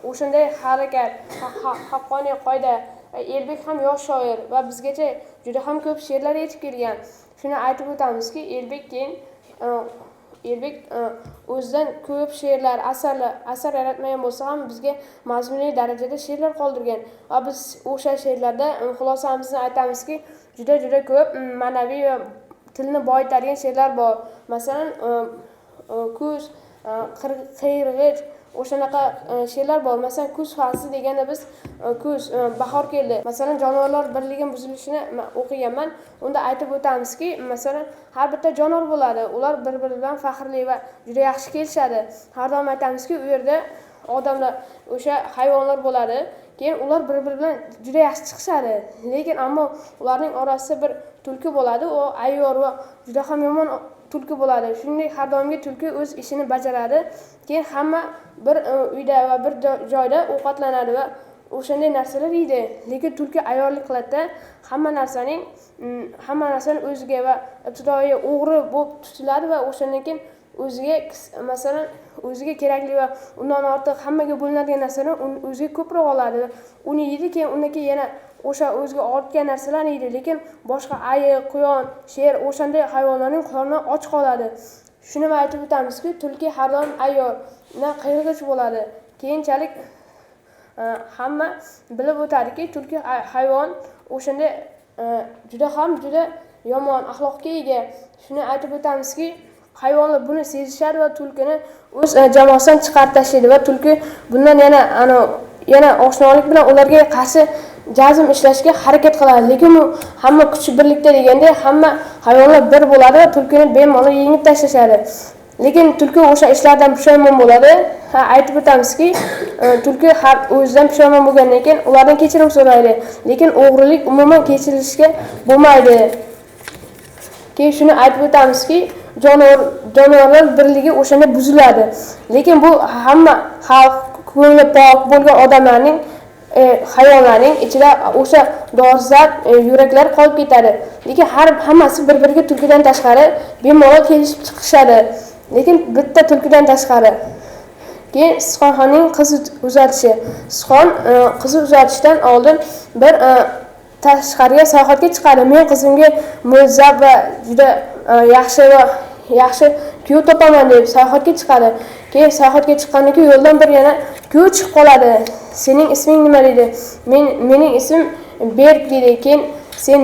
o'shanday harakat, haqqoniy qoida Elbek ham yosh shoir va bizgacha juda ham ko'p she'rlar yetib kelgan. Shuni aytib o'tamizki, Elbek o'zidan ko'p she'rlar, asar yaratmagan bo'lsa ham bizga mazmunli darajada she'rlar qoldirgan. Va biz o'sha she'rlarda xulosamizni aytamizki, juda ko'p ma'naviy va tilni boyitadigan she'rlar bor. Masalan, kuz, qirg'ich, o'shanaqa she'rlar bor. Masalan, kuz fasli deganda biz kuz, bahor keldi. Masalan, jonivorlar birligining buzilishini o'qiganman. Unda aytib o'tamizki, masalan, har bitta jonivor bo'ladi. Ular bir-biri bilan faxrli va juda yaxshi kelishadi. Har doim aytamizki, u yerda odamlar, o'sha hayvonlar bo'ladi. Keyin ular bir-biri bilan juda yaxshi chiqishadi. Lekin ammo ularning orasida bir tulki bo'ladi, u ayyor va juda ham yomon tulki bo'ladi. Shuningdek, har doimgi tulki o'z ishini bajaradi. Keyin hamma bir uyda va bir joyda ovqatlanadi va o'shanday narsalar yeydi. Lekin tulki ayyorlik qiladi. Hamma narsani o'ziga va ibtidoiy o'g'ri bo'lib tutiladi va o'shandan keyin o'ziga kerakli va undan ortiq hammaga bo'linadigan narsalarni o'ziga ko'proq oladi. Uni yeydi, keyin undan keyin yana o'sha o'ziga ortgan narsalarni yeydi. Lekin boshqa ayiq, quyon, sher o'shanday hayvonlarning qorni och qoladi. Shuni aytib o'tamizki, tulki har doim ayyor, qirg'ich bo'ladi. Keyinchalik hamma bilib o'tadiki, tulki hayvon o'shanda juda yomon axloqqa ega. Shuni aytib o'tamizki, hayvonlar buni sezishadi va tulkini o'z jamoasidan chiqarib tashlaydi va tulki bundan yana oshnolik bilan ularga qarshi jazm ishlashga harakat qiladi. Lekin u hamma kuchi birlikda deganda hamma hayvonlar bir bo'ladi va tulkini bemalol yengib tashlashadi. Lekin tulki o'sha ishlardan pushaymon bo'ladi. Aytib o'tamizki, tulki har o'zidan pushaymon bo'lgandan keyin ulardan kechirim so'raydi. Lekin o'g'rilik umuman kechirilishga bo'lmaydi. Keyin shuni aytib o'tamizki, jonivorlar birligi o'shanda buziladi. Lekin bu hamma xalq, ko'ngli pok bo'lgan odamlarning, hayvonlarning ichida o'sha dolzarb yuraklar qolib ketadi. Lekin hammasi bir-biriga tulkidan tashqari bemalol kelishib chiqishadi. Lekin bitta tulkidan tashqari. Keyin Sichqonxonning qiz uzatishi. Sichqon qiz uzatishdan oldin bir tashqariga sayohatga chiqadi. Men qizimga mo'ljab va juda yaxshi kuyov topaman deb sayohatga chiqadi. Keyin sayohatga chiqqandan keyin yo'ldan bir yana kuyov chiqib qoladi. Sening isming nima dedi? Mening ismim Berk dedi. Keyin sen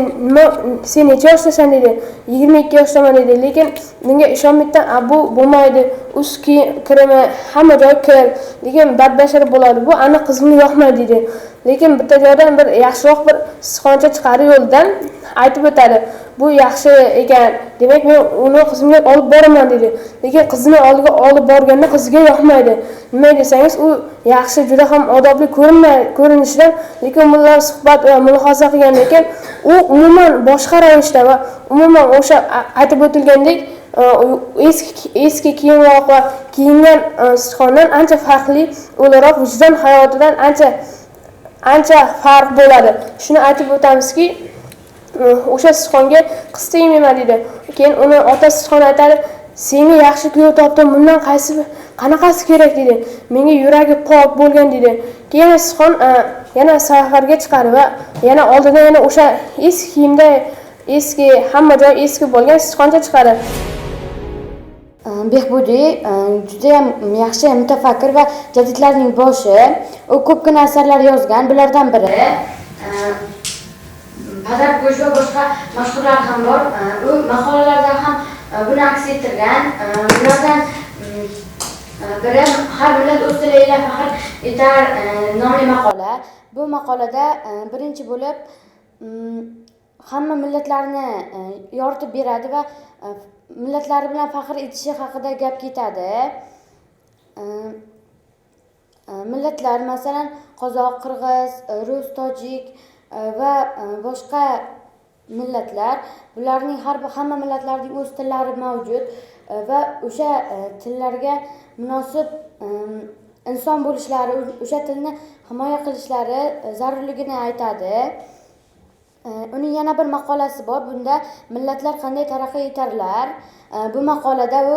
necha yoshdasan dedi? 22 yoshdaman dedi. Lekin menga ishonmaydan, bu bo'lmaydi. Uski kirimi hamma joy kir. Lekin badbashar bo'ladi. Bu aniq qizimga yoqmaydi dedi. Lekin bitta joydan bir yaxshiroq bir sichqoncha chiqarib yo'ldan aytib o'tadi. Bu yaxshi ekan. Demak, men uni qizimga olib boraman dedi. Lekin qizini oldiga olib borganda qiziga yoqmaydi. Nima desangiz, u yaxshi, juda ham odobli ko'rinishidan, lekin ular suhbat va mulohaza qilgandan keyin u umuman boshqa ravishda va umuman o'sha aytib o'tilgandek eski kiyimroq va kiyingan sichqondan ancha farqli o'laroq vijdon hayotidan ancha farq bo'ladi. Shuni aytib o'tamizki, o'sha sichqonga qiz tegmayman dedi. Keyin uni otasi sichqon aytadi, senga yaxshi kuyov topdim, bundan qanaqasi kerak dedi. Menga yuragi pok bo'lgan dedi. Keyin sichqon yana safarga chiqadi va yana oldidan yana o'sha eski kiyimda, hamma joy eski bo'lgan sichqoncha chiqadi. Behbudiy juda ham yaxshi mutafakkir va jadidlarning boshi. U ko'pgina asarlar yozgan. Bulardan biri Padargo'sh va boshqa mashhurlar ham bor. U maqolalarda ham buni aks ettirgan. Bulardan biri Har millat o'z tiliga faxr etar nomli maqola. Bu maqolada birinchi bo'lib hamma millatlarni yoritib beradi va millatlari bilan faxr etishi haqida gap ketadi. Millatlar masalan qozoq, qirg'iz, rus, tojik va boshqa millatlar, bularning hamma millatlarning o'z tillari mavjud va o'sha tillarga munosib inson bo'lishlari, o'sha tilni himoya qilishlari zarurligini aytadi. Uning yana bir maqolasi bor. Bunda millatlar qanday taraqqiy etarlar. Bu maqolada u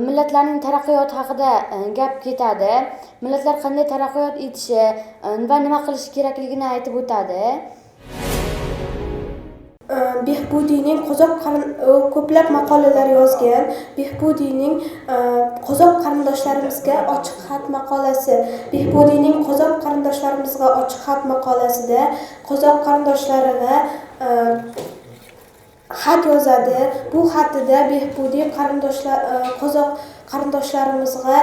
millatlarning taraqqiyoti haqida gap ketadi. Millatlar qanday taraqqiyot etishi va nima qilish kerakligini aytib o'tadi. Behbudiyning ko'plab maqolalar yozgan. Behbudiyning qozoq qarindoshlarimizga ochiq xat maqolasi. Behbudiyning qozoq qarindoshlarimizga ochiq xat maqolasida qozoq qarindoshlariga xat yozadi. Bu xatida Behbudiy qozoq qarindoshlarimizga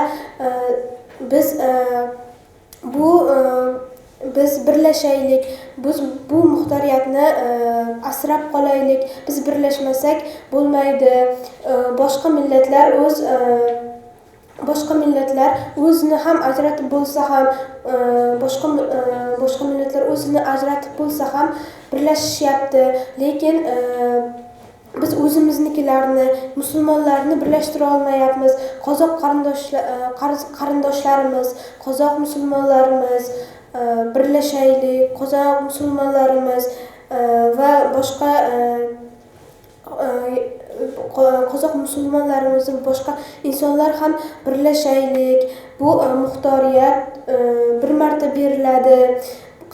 biz birlashaylik, biz bu muxtoriyatni asrab qolaylik, biz birlashmasak bo'lmaydi. Boshqa millatlar o'zini ham ajratib bo'lsa ham, boshqa millatlar o'zini ajratib bo'lsa ham birlashishyapti, lekin biz o'zimiznikilarni, musulmonlarni birlashtira olmayapmiz. Qozoq qarindoshlarimiz, qozoq musulmonlarimiz birlashaylik, qozoq musulmonlarimiz va boshqa qozoq musulmonlarimiz va boshqa insonlar ham birlashaylik. Bu muxtoriyat bir marta beriladi,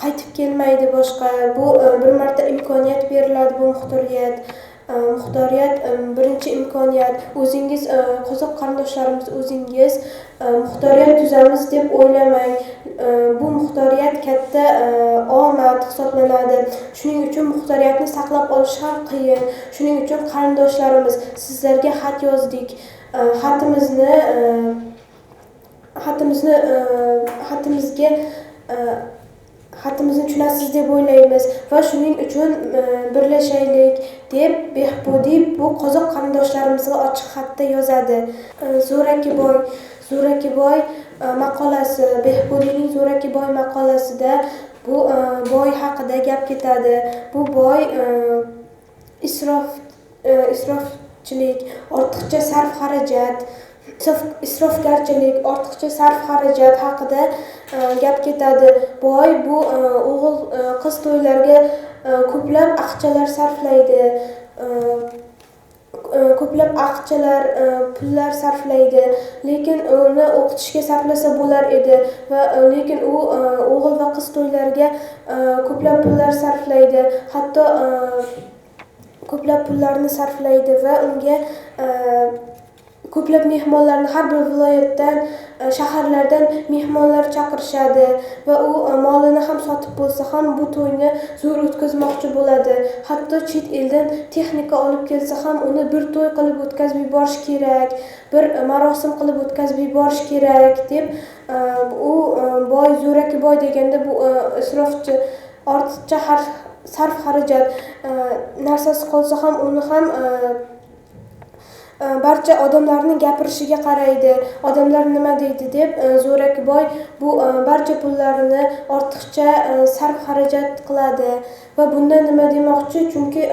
qaytib kelmaydi boshqa. Bu bir marta imkoniyat beriladi bu muxtoriyat. Birinchi imkoniyat. O'zingiz qozoq qarindoshlarimiz, o'zingiz muxtoriyat tuzamiz deb o'ylamang. Bu muxtoriyat katta omad hisoblanadi. Shuning uchun muxtoriyatni saqlab qolish ham qiyin. Shuning uchun qarindoshlarimiz, sizlarga xat yozdik. Xatimizni tushunasiz deb o'ylaymiz va shuning uchun birlashaylik deb Behbudiy bu qozoq qarindoshlarimizga ochiq xatda yozadi. Zo'rakiboy maqolasi, Behbudiyning Zo'rakiboy maqolasida bu boy haqida gap ketadi. Bu boy isrofchilik, ortiqcha sarf-xarajat, isrofgarchilik, ortiqcha sarf-xarajat haqida gap ketadi. Boy bu o'g'il qiz to'ylariga ko'plab aqchalar sarflaydi. Pullar sarflaydi, lekin uni o'qitishga sarflasa bo'lar edi va lekin u o'g'il va qiz to'ylariga ko'plab pullar sarflaydi. Hatto ko'plab pullarni sarflaydi va unga ko'plab mehmonlarni har bir viloyatdan, shaharlardan mehmonlar chaqirishadi va u molini ham sotib bo'lsa ham bu to'yni zo'r o'tkazmoqchi bo'ladi. Hatto chet eldan texnika olib kelsa ham uni bir to'y qilib o'tkazib yuborish kerak, bir marosim qilib o'tkazib yuborish kerak deb u boy, Zo'rakiboy deganda bu isrofchi, ortiqcha sarf-xarajat narsasi qolsa ham uni ham barcha odamlarning gapirishiga qaraydi. Odamlar nima deydi deb Zo'rakiboy bu barcha pullarini ortiqcha sarf-xarajat qiladi va bunda nima demoqchi? Chunki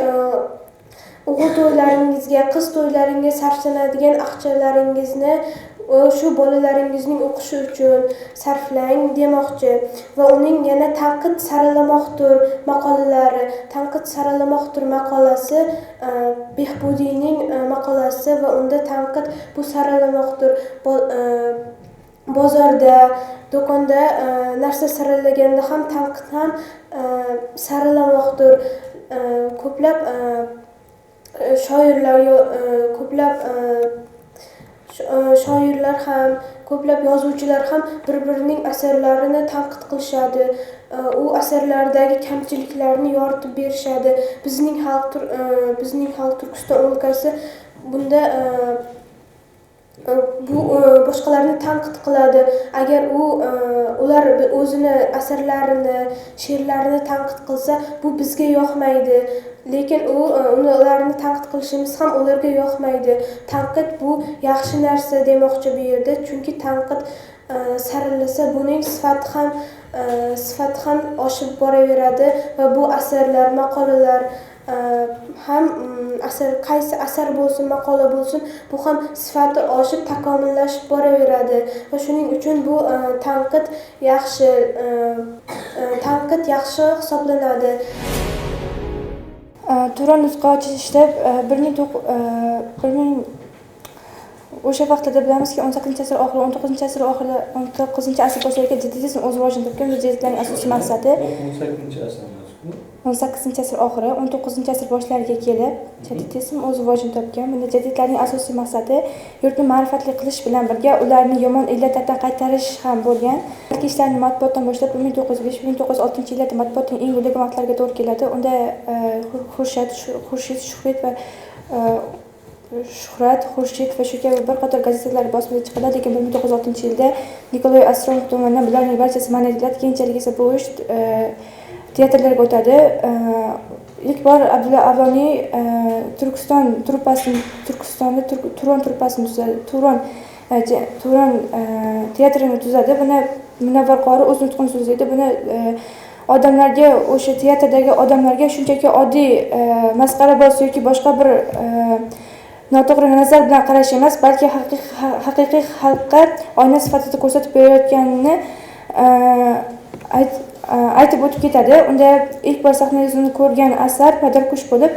o'g'il to'ylaringizga, qiz to'ylaringizga sarflanadigan aqchalaringizni shu bolalaringizning o'qishi uchun sarflang demoqchi. Va uning yana tanqid saralamoqdir maqolalari. Tanqid saralamoqdir maqolasi Behbudiyning maqolasi va unda tanqid bu saralamoqdir. Bozorda, do'konda narsa saralaganda ham tanqid ham saralamoqdir. Ko'plab shoirlar ham, ko'plab yozuvchilar ham bir-birining asarlarini tanqid qilishadi. U asarlardagi kamchiliklarni yoritib berishadi. Bizning xalq Turkiston o'lkasi bunda bu boshqalarni tanqid qiladi. Agar ular o'zini asarlarini, she'rlarini tanqid qilsa, bu bizga yoqmaydi. Lekin ularni tanqid qilishimiz ham ularga yoqmaydi. Tanqid bu yaxshi narsa demoqchi bu yerda. Chunki tanqid saralasa buning sifati ham oshib boraveradi va bu asarlar, maqolalar ham qaysi asar bo'lsin, maqola bo'lsin, bu ham sifati oshib takomillashib boraveradi va shuning uchun bu tanqid yaxshi hisoblanadi. Turon nutqi ochilishda 1000 o'sha vaqtda bilamizki 18-asr oxiri 19-asr oxirida 19-asr boshlarida jadidizm o'z rivojini topgan va jadidlarning asosiy maqsadi 18-asr oxiri 19-asr boshlariga kelib jadidizm o'z rivojini topgan. Bunda jadidlarning asosiy maqsadi yurtni ma'rifatli qilish bilan birga ularni yomon illatlardan qaytarish ham bo'lgan. Ilk ishlarni matbuotdan boshlab 1905-1906 yillarda matbuotning eng ulug' vaqtlariga to'g'ri keladi. Unda Xurshid va shu kabi bir qator gazetalar bosmada chiqadi, lekin 1906-yilda Nikolay Ostrovniy tomonidan bularning barchasi man etiladi. Keyinchalik esa bu ish teatrlarga o'tadi. İlk bor Abdulla Avloniy Turon truppasini tuzadi. Turon teatrini tuzadi. Buni Munavvar qori o'z nutqini so'zlaydi. Buni odamlarga, o'sha teatrdagi odamlarga shunchaki oddiy masxarabos yoki boshqa bir noto'g'ri nazar bilan qarash emas, balki haqiqiy xalqqa oyna sifatida ko'rsatib berayotganini aytib o'tib ketadi. Unda ilk bor sahna yuzini ko'rgan asar Padarkush bo'lib,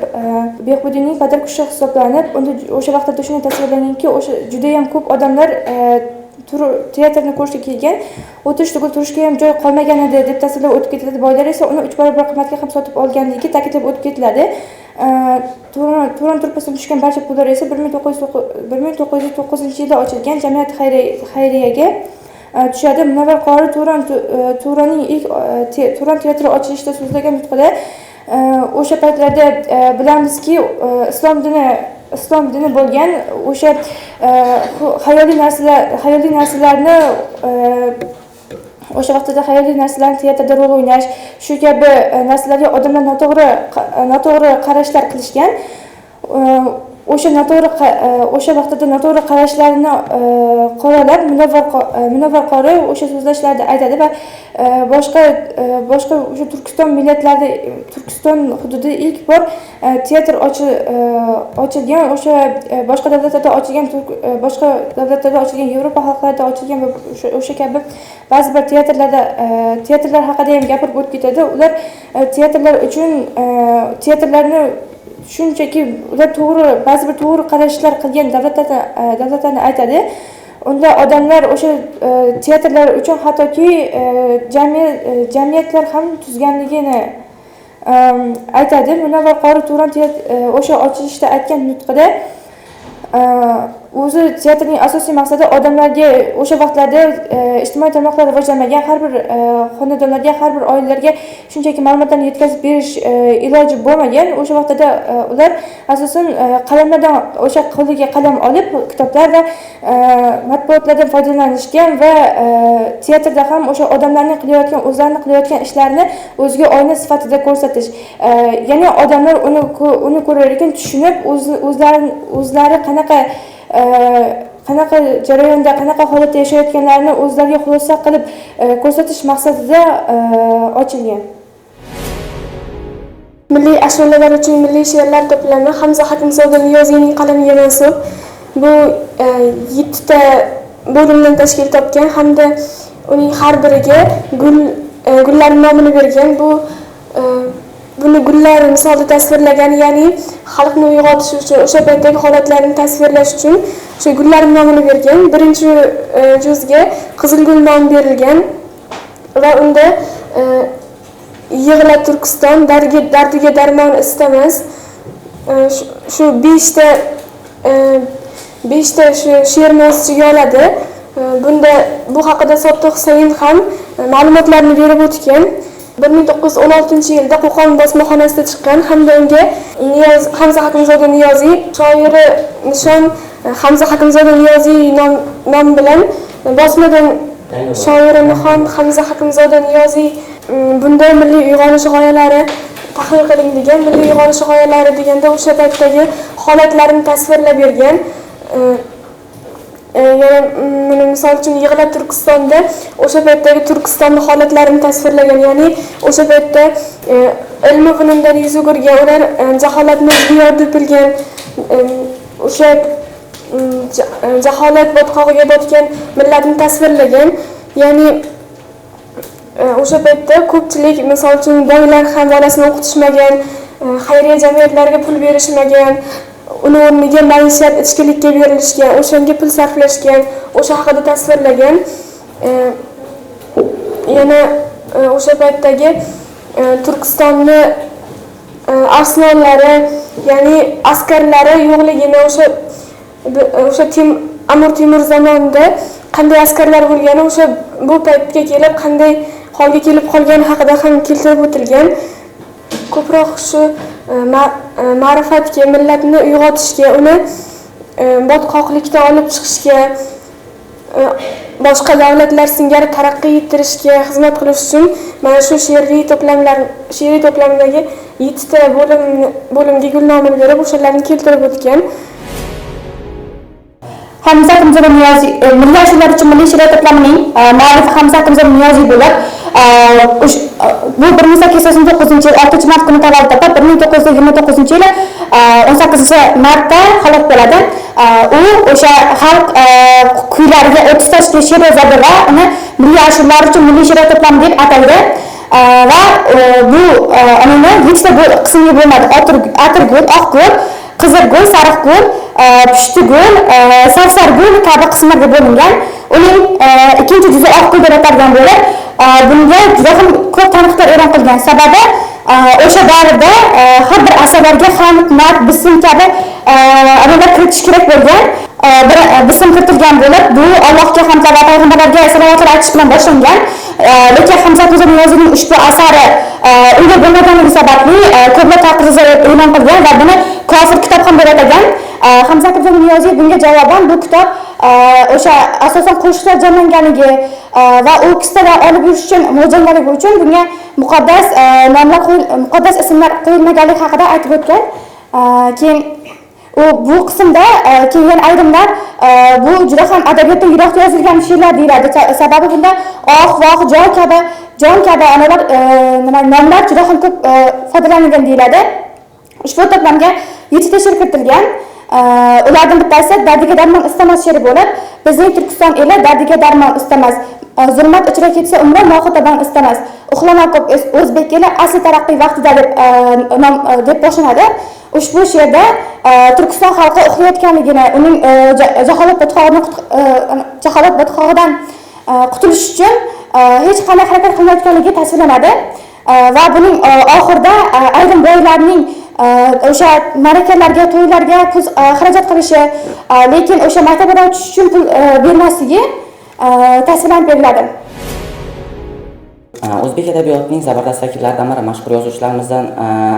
Behbudiyning Padarkushi hisoblanib, unda o'sha vaqtda shunday tasvirlanganki, o'sha juda ham ko'p odamlar teatrni ko'rishga kelgan, o'tish tugul turishga ham joy qolmagan edi deb tasvirlab o'tib ketadi. Boylar esa uni 3 barobar qimmatga ham sotib olganligi ta'kidlab o'tib ketiladi. Turon truppasidan tushgan barcha pullar esa 1909-yilda ochilgan jamiyat xayriyaga tushadi. Munavvar qori Turonning ilk Turon teatri ochilishida so'zlagan nutqida o'sha paytlarda bilamizki, islom dini bo'lgan o'sha xayoliy narsalarni o'sha vaqtda xayoliy narsalarni teatrda rol o'ynash, shu kabi narsalarga odamlar noto'g'ri qarashlar qilishgan. O'sha vaqtda noto'g'ri qarashlarini qoralab Munavvar qori o'sha so'zlashlarda aytadi va boshqa o'sha Turkiston hududida ilk bor teatr ochilgan, o'sha boshqa davlatlarda ochilgan Yevropa xalqlarida ochilgan va o'sha kabi ba'zi bir teatrlar haqida ham gapirib o'tib ketadi. Ular teatrlarni shunchaki ular ba'zi bir to'g'ri qarashlar qilgan davlatlarni aytadi. Unda odamlar o'sha teatrlar uchun hattoki jamiyatlar ham tuzganligini aytadi. Munavvar qori Turon o'sha ochilishda aytgan nutqida o'zi teatrning asosiy maqsadi odamlarga o'sha vaqtlarda ijtimoiy tarmoqlar rivojlanmagan, har bir xonadonlarga, har bir oilalarga shunchaki ma'lumotlarni yetkazib berish iloji bo'lmagan. O'sha vaqtda ular asosan qalamlardan, o'sha qo'liga qalam olib kitoblar va matbuotlardan foydalanishgan va teatrda ham o'sha odamlarning o'zlarini qilayotgan ishlarini o'ziga oyna sifatida ko'rsatish. Ya'ni odamlar uni ko'rar ekan, tushunib o'zlari qanaqa jarayonda, qanaqa holatda yashayotganlarini o'zlariga xulosa qilib ko'rsatish maqsadida ochilgan. Milliy ashulalar uchun milliy she'rlar to'plami Hamza Hakimzoda Niyoziyning qalamiga mansub. Bu 7 ta bo'limdan tashkil topgan hamda uning har biriga gullar nomini bergan. Buni gullar misolida tasvirlagan, ya'ni xalqni uyg'otish uchun, o'sha paytdagi holatlarni tasvirlash uchun o'sha gullar nomini bergan. Birinchi juzga Qizilgul nomi berilgan va unda Yig'la Turkiston, dardiga darmon istamas. Shu 5 ta she'rni o'z ichiga oladi. Bunda bu haqida Sotto Husayn ham ma'lumotlarni berib o'tgan. 1916-yilda Qo'qon bosmaxonasida chiqqan hamda unga Hamza Hakimzoda Niyoziy shoiri nishon Hamza Hakimzoda Niyoziy nom bilan bosmadan shoiri nishon Hamza Hakimzoda Niyoziy bunda milliy uyg'onish g'oyalari tahlil qilingan. Milliy uyg'onish g'oyalari deganda o'sha paytdagi holatlarni tasvirlab bergan. Yana misol uchun Yig'la Turkistonda o'sha paytdagi Turkistonni holatlarini tasvirlagan, ya'ni o'sha paytda ilmi funundan yuz o'girgan, ular jaholatni ziyoda bilgan, o'sha jaholat botqog'iga botgan millatni tasvirlagan. Ya'ni o'sha paytda ko'pchilik, misol uchun boylar ham bolasini o'qitishmagan, xayriya jamiyatlariga pul berishmagan, uni o'rniga maishat ichkilikka berilishgan, o'shanga pul sarflashgan, o'sha haqida tasvirlagan. Yana o'sha paytdagi Turkistonni arsenallari, ya'ni askarlari yo'qligini, o'sha Amir Temur zamonida qanday askarlar bo'lgani, o'sha bu paytga kelib qanday holga kelib qolgani haqida ham keltirib o'tilgan. Ko'proq shu ma'rifatga, millatni uyg'otishga, uni botqoqlikdan olib chiqishga, boshqa davlatlar singari taraqqiy ettirishga xizmat qilish uchun mana shu she'riy to'plamdagi 7 ta bo'limga gulnoma berib, o'shalarni keltirib o'tgan. Hamza Akimzodov Niyoziy milliy ashulalar uchun milliy she'riyat to'plamining muallifi Hamza Akimzodov Niyoziy bo'lib, bu 1889 yil 6-mart kuni tavallud topib, 1929 yili 18-martda halok bo'ladi. U o'sha xalq kuylariga 30 tashli she'r yozadi va uni milliy ashulalar uchun milliy she'riyat to'plami deb ataydi. Va bu anini 7 ta qismga bo'linadi: atirgul, oqgul, qizilgul, sariqgul, pushtigul, sarsargul kabi qismlarga bo'lingan. Uning ikkinchi juzi oqgul deb atalgan bo'lib, bunga juda ham ko'p tanqidlar e'lon qilgan. Sababi o'sha davrda har bir asarlarga hamd, bism kabi aniqlar kiritish kerak bo'lgan. Bir bism kiritilgan bo'lib, bu Allohga hamd va payg'ambarlarga salovat aytish bilan boshlangan. Lekin Hamza Akimzodov Niyoziyning ushbu asari unga bo'lmaganligi sababli ko'plab tanqidlar e'lon qilgan va buni kofir kitob ham deb atagan. Hamza Akimzodov Niyoziy bunga javoban bu kitob o'sha asosan qo'shiqlar jamlanganligi va u kishilar olib yurish uchun mo'ljallanganligi uchun bunga muqaddas nomlar, muqaddas ismlar qo'yilmaganligi haqida aytib o'tgan. Keyin bu qismda keyin ayrimlar bu juda ham adabiyotdan yiroqda yozilgan she'rlar deyiladi. Sababi bunda voh, jon kabi analar nomlar juda ham ko'p foydalanilgan deyiladi. Ushbu to'plamga 7 ta she'r kiritilgan. Ulardan bittasi dardiga darmon istamas she'ri bo'lib, bizning Turkiston eli dardiga darmon istamas, zulmat ichra ketsa umri moxitadan istamas, uxlamay ko'p o'zbek eli asli taraqqiy vaqtida deb boshlanadi. Ushbu she'rda Turkiston xalqi uxlayotganligini, uning jaholat botqog'idan qutulish uchun hech qanday harakat qilmayotganligi tasvirlanadi va buning oxirida ayrim boylarning o'sha ma'rakalarga, to'ylarga pul xarajat qilishi, lekin o'sha maktabga o'tish uchun pul bermasligi tasvirlanib beriladi. O'zbek adabiyotining zabardast vakillaridan biri, mashhur yozuvchilarimizdan,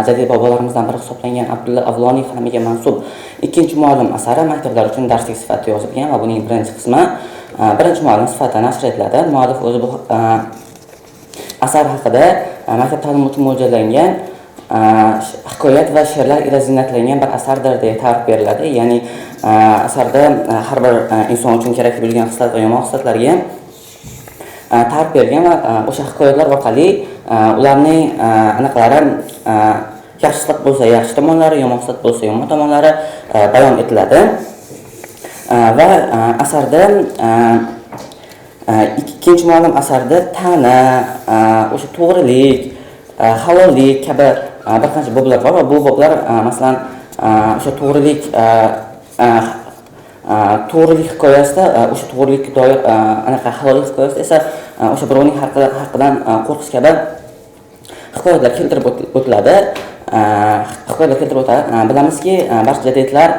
jadid bobolarimizdan biri hisoblangan Abdulla Avloniy qalamiga mansub ikkinchi muallim asari maktablar uchun darslik sifatida yozilgan va buning birinchi qismi birinchi muallim sifatida nashr etiladi. Muallif o'zi bu asar haqida maktab ta'limi uchun mo'ljallangan hikoyat va she'rlar ila ziynatlangan bir asardir deya ta'rif beriladi. Ya'ni asarda har bir inson uchun kerakli bo'lgan xislat va yomon xislatlarga ta'rif bergan va o'sha hikoyatlar orqali ularning aniqlari, yaxshi xislat bo'lsa yaxshi tomonlari, yomon xislat bo'lsa yomon tomonlari bayon etiladi. Va asarda ikkinchi muallim asarda ta'na, o'sha to'g'rilik, halollik kabi bir qancha boblar bor va bu boblar masalan o'sha to'g'rilik hikoyasida, o'sha to'g'rilikka doir anaqa halollik hikoyasida esa o'sha birovning haqqidan qo'rqish kabi hikoyatlar keltirib o'tiladi. Bilamizki, barcha jadidlar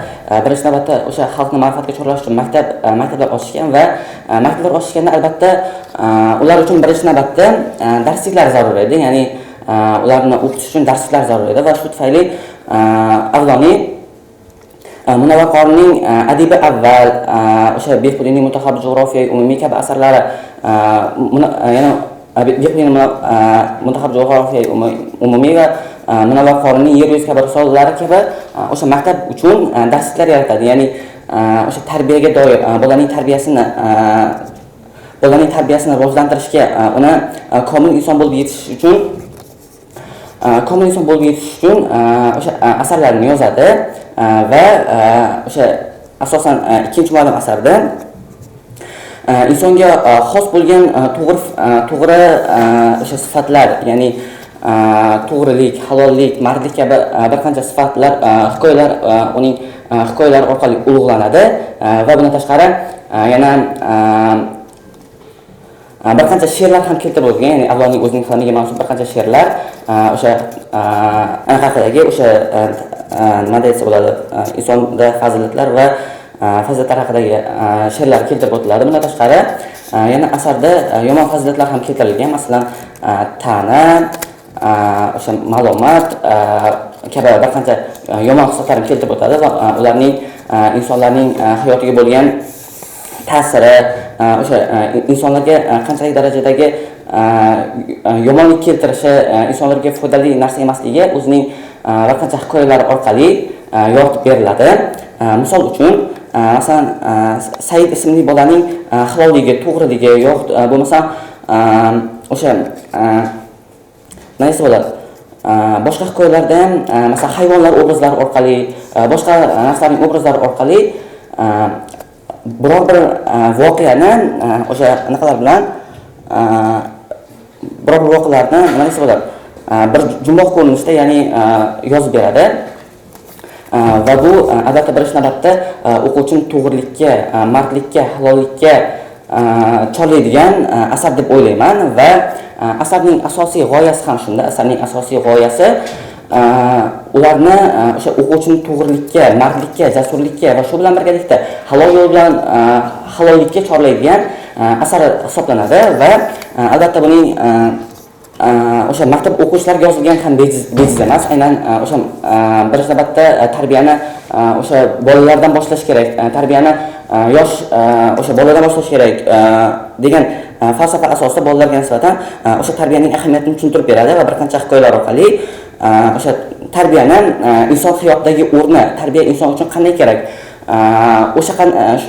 birinchi navbatda o'sha xalqni ma'rifatga chorlash uchun maktablar ochishgan va maktablar ochishganda albatta ular uchun birinchi navbatda darsliklar zarur edi. Ya'ni ularni o'qitish uchun darsliklar zarur edi va shu tufayli Avloniy Munavvar Qorining Adibi avval, o'sha Behbudiyning Mutahabbi jug'rofiya umumiy kabi asarlari, yana Behbudiyning Mutahabbi jug'rofiya umumiy va Munavvar Qorining Yer yuzi kabi risolalari kabi o'sha maktab uchun darsliklar yaratadi. Ya'ni o'sha tarbiyaga doir, bolaning tarbiyasini rivojlantirishga, uni komil inson bo'lib yetish uchun o'sha asarlarni yozadi va o'sha asosan ikkinchi muallim asarda insonga xos bo'lgan to'g'ri o'sha sifatlar, ya'ni to'g'rilik, halollik, mardlik kabi bir qancha sifatlar, hikoyalar uning hikoyalari orqali ulug'lanadi va bundan tashqari yana bir qancha she'rlar ham keltirilgan, ya'ni Allohning o'zining faniga mansub bir qancha she'rlar o'sha haqidagi o'sha nima desa bo'ladi, insonda fazilatlar va fazilatlar haqidagi she'rlar keltirib o'tiladi. Bundan tashqari yana asarda yomon fazilatlar ham keltirilgan, masalan ta'na, o'sha ma'lumot kabi bir qancha yomon hislatlar keltirib o'tadi va ularning insonlarning hayotiga bo'lgan ta'siri, o'sha insonlarga qanchalik darajadagi yomonlik keltirishi, insonlarga foydali narsa emasligi o'zining bir qancha hikoyalar orqali yoritib beriladi. Misol uchun, masalan, Said ismli bolaning halolligi, to'g'riligi yo'q, bo'lmasa o'sha nima bo'ladi? Boshqa hikoyalarda ham masalan hayvonlar obrazlari orqali, boshqa narsalarning obrazlari orqali biror bir voqeani o'sha anaqalar bilan biror bir voqealarni nima desa bo'ladi, bir jumboq ko'rinishda, ya'ni yozib beradi. Va bu albatta birinchi navbatda o'quvchini to'g'rilikka, mardlikka, halollikka chorlaydigan asar deb o'ylayman va asarning asosiy g'oyasi ham shunda. Asarning asosiy g'oyasi ularni o'sha o'quvchini to'g'rilikka, mardlikka, jasurlikka va shu bilan birgalikda halol yo'l bilan halollikka chorlaydigan asar hisoblanadi va albatta buning o'sha maktab o'quvchilariga yozilgan ham bejiz emas. Aynan o'sha birinchi navbatda tarbiyani o'sha bolalardan boshlash kerak, tarbiyani yosh o'sha bolalardan boshlash kerak degan falsafa asosida bolalarga nisbatan o'sha tarbiyaning ahamiyatini tushuntirib beradi va bir qancha hikoyalar orqali o'sha tarbiyani inson hayotidagi o'rni, tarbiya inson uchun qanday kerak, o'sha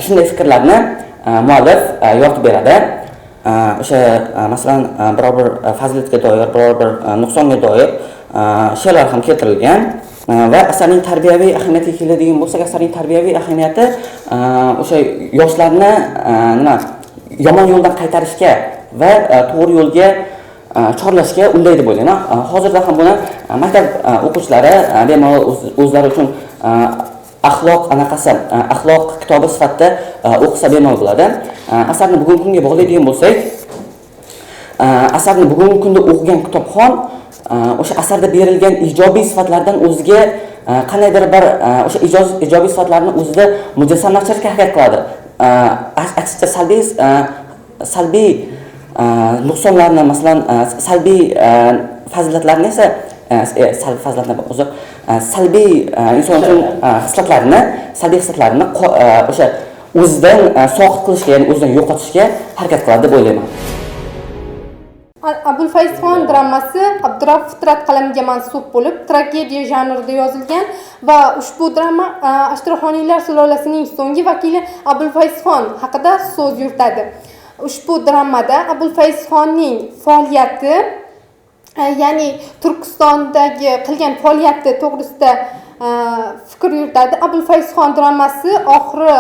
shunday fikrlarni muallif yoritib beradi. O'sha masalan biror bir fazilatga doir, biror bir nuqsonga doir she'rlar ham keltirilgan va asarning tarbiyaviy ahamiyatiga keladigan bo'lsak, asarning tarbiyaviy ahamiyati o'sha yoshlarni nima yomon yo'ldan qaytarishga va to'g'ri yo'lga chorlashga undaydi deb o'ylayman. Hozirda ham buni maktab o'quvchilari bemalol o'zlari uchun axloq anaqasi, axloq kitobi sifatida o'qisa bemalol bo'ladi. Asarni bugungi kunga bog'laydigan bo'lsak, asarni bugungi kunda o'qigan kitobxon o'sha asarda berilgan ijobiy sifatlardan o'ziga qandaydir bir o'sha ijobiy sifatlarni o'zida mujassamlashtirishga harakat qiladi. Aksincha salbiy nuqsonlarni, masalan salbiy fazilatlarni esa salbiy inson uchun salbiy hislatlarini o'sha o'zidan soqit qilishga, ya'ni o'zidan yo'qotishga harakat qiladi deb o'ylayman. Abulfayzxon dramasi Abdurauf Fitrat qalamiga mansub bo'lib, tragediya janrida yozilgan va ushbu drama Ashtirxoniylar sulolasining so'nggi vakili Abulfayzxon haqida so'z yuritadi. Ushbu dramada Abulfayzxonning faoliyati, ya'ni Turkistondagi qilgan faoliyati to'g'risida fikr yuritadi. Abulfayzxon dramasi oxiri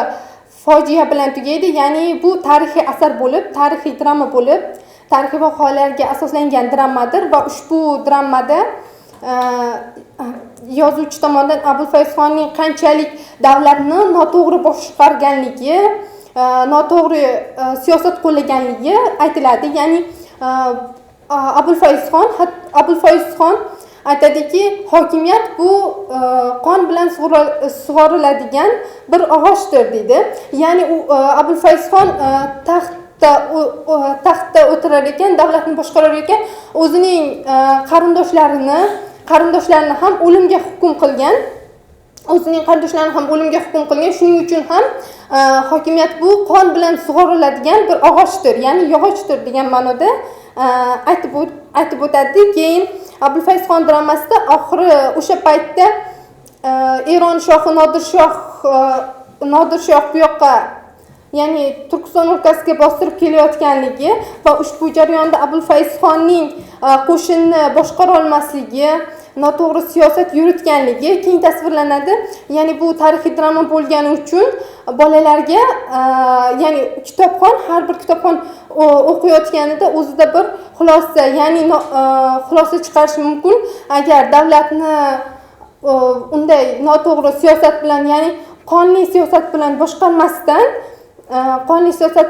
fojia bilan tugaydi, ya'ni bu tarixiy asar bo'lib, tarixiy drama bo'lib, tarixiy voqealarga asoslangan dramadir va ushbu dramada yozuvchi tomonidan Abulfayzxonning qanchalik davlatni noto'g'ri boshqarganligi, noto'g'ri siyosat qo'llaganligi aytiladi. Ya'ni Abulfayzxon aytadiki, hokimiyat bu qon bilan sug'oriladigan bir og'ochdir deydi. Ya'ni Abulfayzxon taxtda o'tirar ekan, davlatni boshqarar ekan, o'zining qarindoshlarini ham o'limga hukm qilgan. Shuning uchun ham hokimiyat bu qon bilan sug'oriladigan bir og'ochdir, ya'ni yog'ochdir degan ma'noda aytib o'tadi. Keyin Abulfayzxon dramasida oxiri o'sha paytda Eron shohi Nodir shoh bu yoqqa, ya'ni Turkiston o'lkasiga bostirib kelayotganligi va ushbu jarayonda Abulfayzxonning qo'shinni boshqara olmasligi, noto'g'ri siyosat yuritganligi keng tasvirlanadi. Ya'ni bu tarixiy drama bo'lgani uchun bolalarga ya'ni kitobxon har bir kitobxon o'qiyotganida o'zida bir xulosa ya'ni xulosa chiqarishi mumkin agar davlatni unday noto'g'ri siyosat bilan ya'ni qonuniy siyosat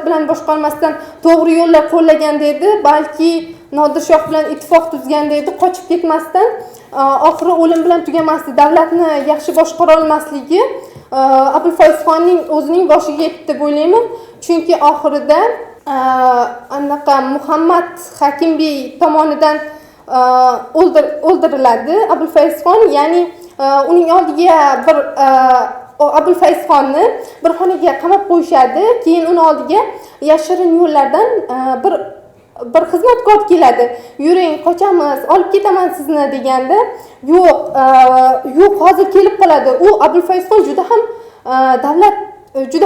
bilan boshqarmasdan to'g'ri yo'llar qo'llaganda edi balki Nodir Shoh bilan ittifoq tuzganda edi qochib ketmasdan oxiri o'lim bilan tugamasdi. Davlatni yaxshi boshqara olmasligi Abulfayzxonning o'zining boshiga yetdi deb o'ylayman. Chunki oxirida anaqa Muhammad Hakimbiy tomonidan o'ldiriladi Abulfayzxon, ya'ni uning oldiga bir Abulfayzxonni bir xonaga qamab qo'yishadi. Keyin uni oldiga yashirin yo'llardan bir xizmatkor keladi. Yuring, qochamiz, olib ketaman sizni deganda, yo'q, hozir kelib qoladi. U Abulfayzxon juda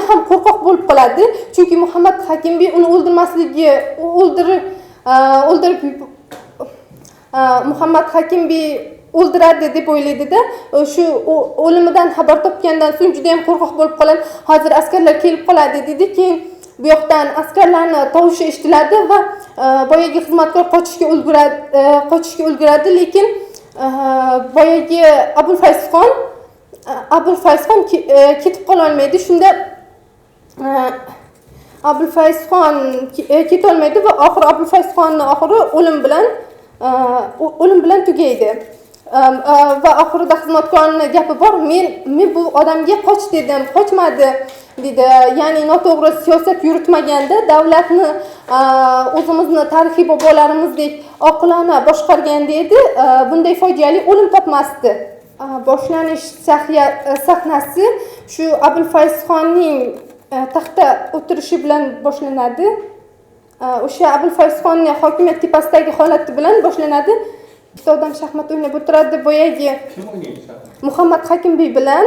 ham qo'rqoq bo'lib qoladi. Chunki Muhammad Hakimbiy uni Muhammad Hakimbiy o'ldiradi deb o'ylaydida. Shu o'limidan xabar topgandan so'ng juda ham qo'rqoq bo'lib qoladi. Hozir askarlar kelib qoladi dedi. Keyin bu yoqdan askarlarni tovushi eshitiladi va boyagi xizmatkor qochishga ulguradi, lekin boyagi Abulfayzxon ketib qololmaydi. Shunda Abulfayzxon ketolmaydi va oxiri Abulfayzxonning oxiri o'lim bilan tugaydi. Va oxirida xizmatkorning gapi bor, men bu odamga qoch dedim, qochmadi dedi. Ya'ni noto'g'ri siyosat yuritmaganda davlatni o'zimizni tarixiy bobolarimizdek oqilona boshqarganda edi, bunday fojiali o'lim topmasdi. Boshlanish sahnasi shu Abulfayzxonning taxtda o'tirishi bilan boshlanadi. O'sha Abulfayzxonning hokimiyat tepasidagi holati bilan boshlanadi. Bitta odam shaxmat o'ynab o'tiradi, boyagi Muhammad Hakimbiy bilan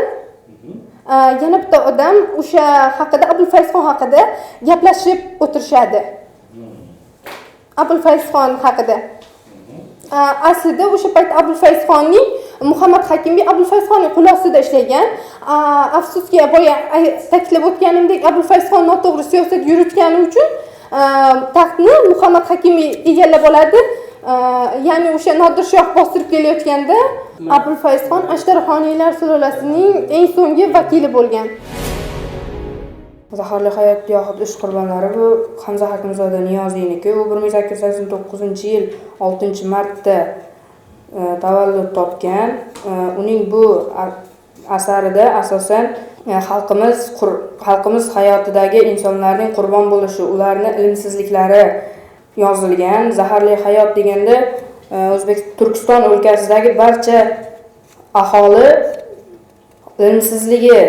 yana bitta odam o'sha haqida, Abulfayzxon haqida gaplashib o'tirishadi. Abulfayzxon haqida. Aslida o'sha payt Abulfayzxonning Muhammad Hakimbiy Abulfayzxonning qo'l ostida ishlagan. Afsuski, boya ta'kidlab o'tganimdek, Abulfayzxon noto'g'ri siyosat yuritgani uchun taxtni Muhammad Hakimbiy egallab oladi. Ya'ni o'sha Nodir Shoh bostirib kelayotganda Abulfayzxon Ashtarxoniylar sulolasining eng so'nggi vakili bo'lgan. Zaharli hayot yoxud ish qurbonlari bu Hamza Hakimzoda Niyoziyniki. U 1889-yil 6-martda tavallud topgan. Uning bu asarida asosan xalqimiz hayotidagi insonlarning qurbon bo'lishi, ularning ilmsizliklari yozilgan. Zaharli hayot deganda Turkiston o'lkasidagi barcha aholi ilmsizligi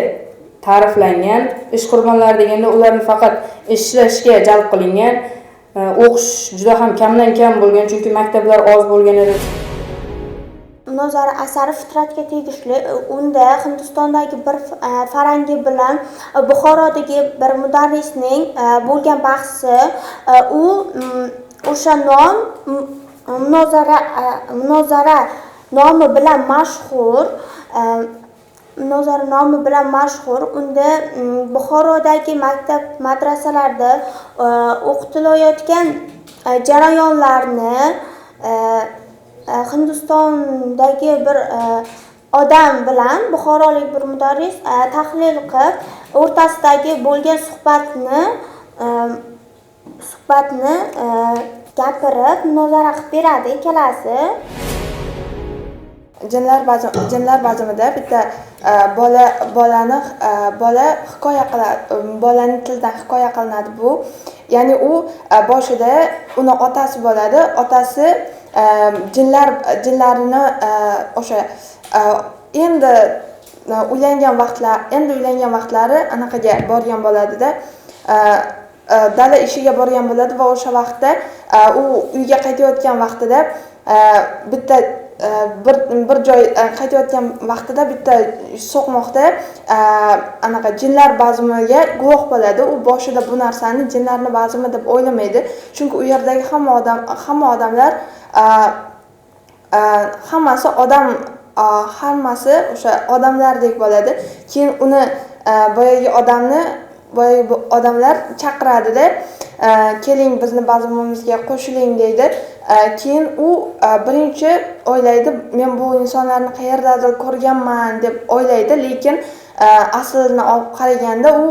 ta'riflangan. Ish qurbonlari deganda ularni faqat ishlashga jalb qilingan. O'qish juda ham kamdan kam bo'lgan, chunki maktablar oz bo'lgan edi. Munozara asari Fitratga tegishli. Unda Hindistondagi bir farangi bilan Buxorodagi bir mudarrisning bo'lgan bahsi, u o'sha munozara nomi bilan mashhur. Unda Buxorodagi maktab madrasalarda o'qitilayotgan jarayonlarni Hindistondagi bir odam bilan buxorolik bir mudarris tahlil qilib, o'rtasidagi bo'lgan suhbatni gapirib, munozara qilib beradi ikkalasi. Jinlar bajimida bitta bolaning tilidan hikoya qilinadi bu. Ya'ni u boshida uni otasi bo'ladi. Otasi jinlarini o'sha endi uylangan vaqtlari anaqaga borgan bo'ladida, dala ishiga borgan bo'ladi va o'sha vaqtda u uyga qaytayotgan vaqtida bitta bir joy qaytayotgan vaqtida bitta so'qmoqda anaqa jinlar bazmiga guvoh bo'ladi. U boshida bu narsani jinlarning bazmi deb o'ylamaydi, chunki u yerdagi hamma odamlar hammasi o'sha odamlardek bo'ladi. Keyin uni boyagi odamlar chaqiradi-da, keling bizni bazmimizga qo'shiling deydi. Keyin u birinchi o'ylaydi, men bu insonlarni qayerdadir ko'rganman deb o'ylaydi, lekin aslini olib qaraganda u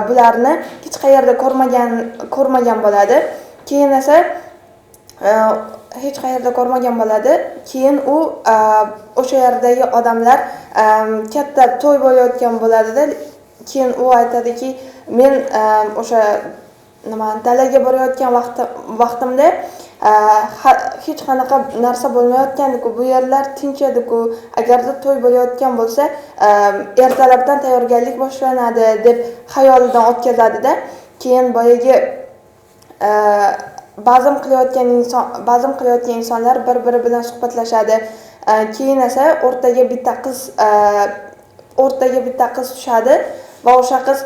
bularni hech qayerda ko'rmagan bo'ladi. Keyin esa hech qayerda ko'rmagan bo'ladi. Keyin u o'sha yerdagi odamlar katta to'y bo'layotgan bo'ladi-da. Keyin u aytadiki, men o'sha dalaga borayotgan vaqtimda hech qanaqa narsa bo'lmayotgandi-ku, bu yerlar tinch edi-ku, agarda to'y bo'layotgan bo'lsa, ertalabdan tayyorgarlik boshlanadi deb xayolidan o'tkazadi-da. Keyin boyagi bazm qilayotgan insonlar bir-biri bilan suhbatlashadi. Keyin esa o'rtaga bitta qiz tushadi va o'sha qiz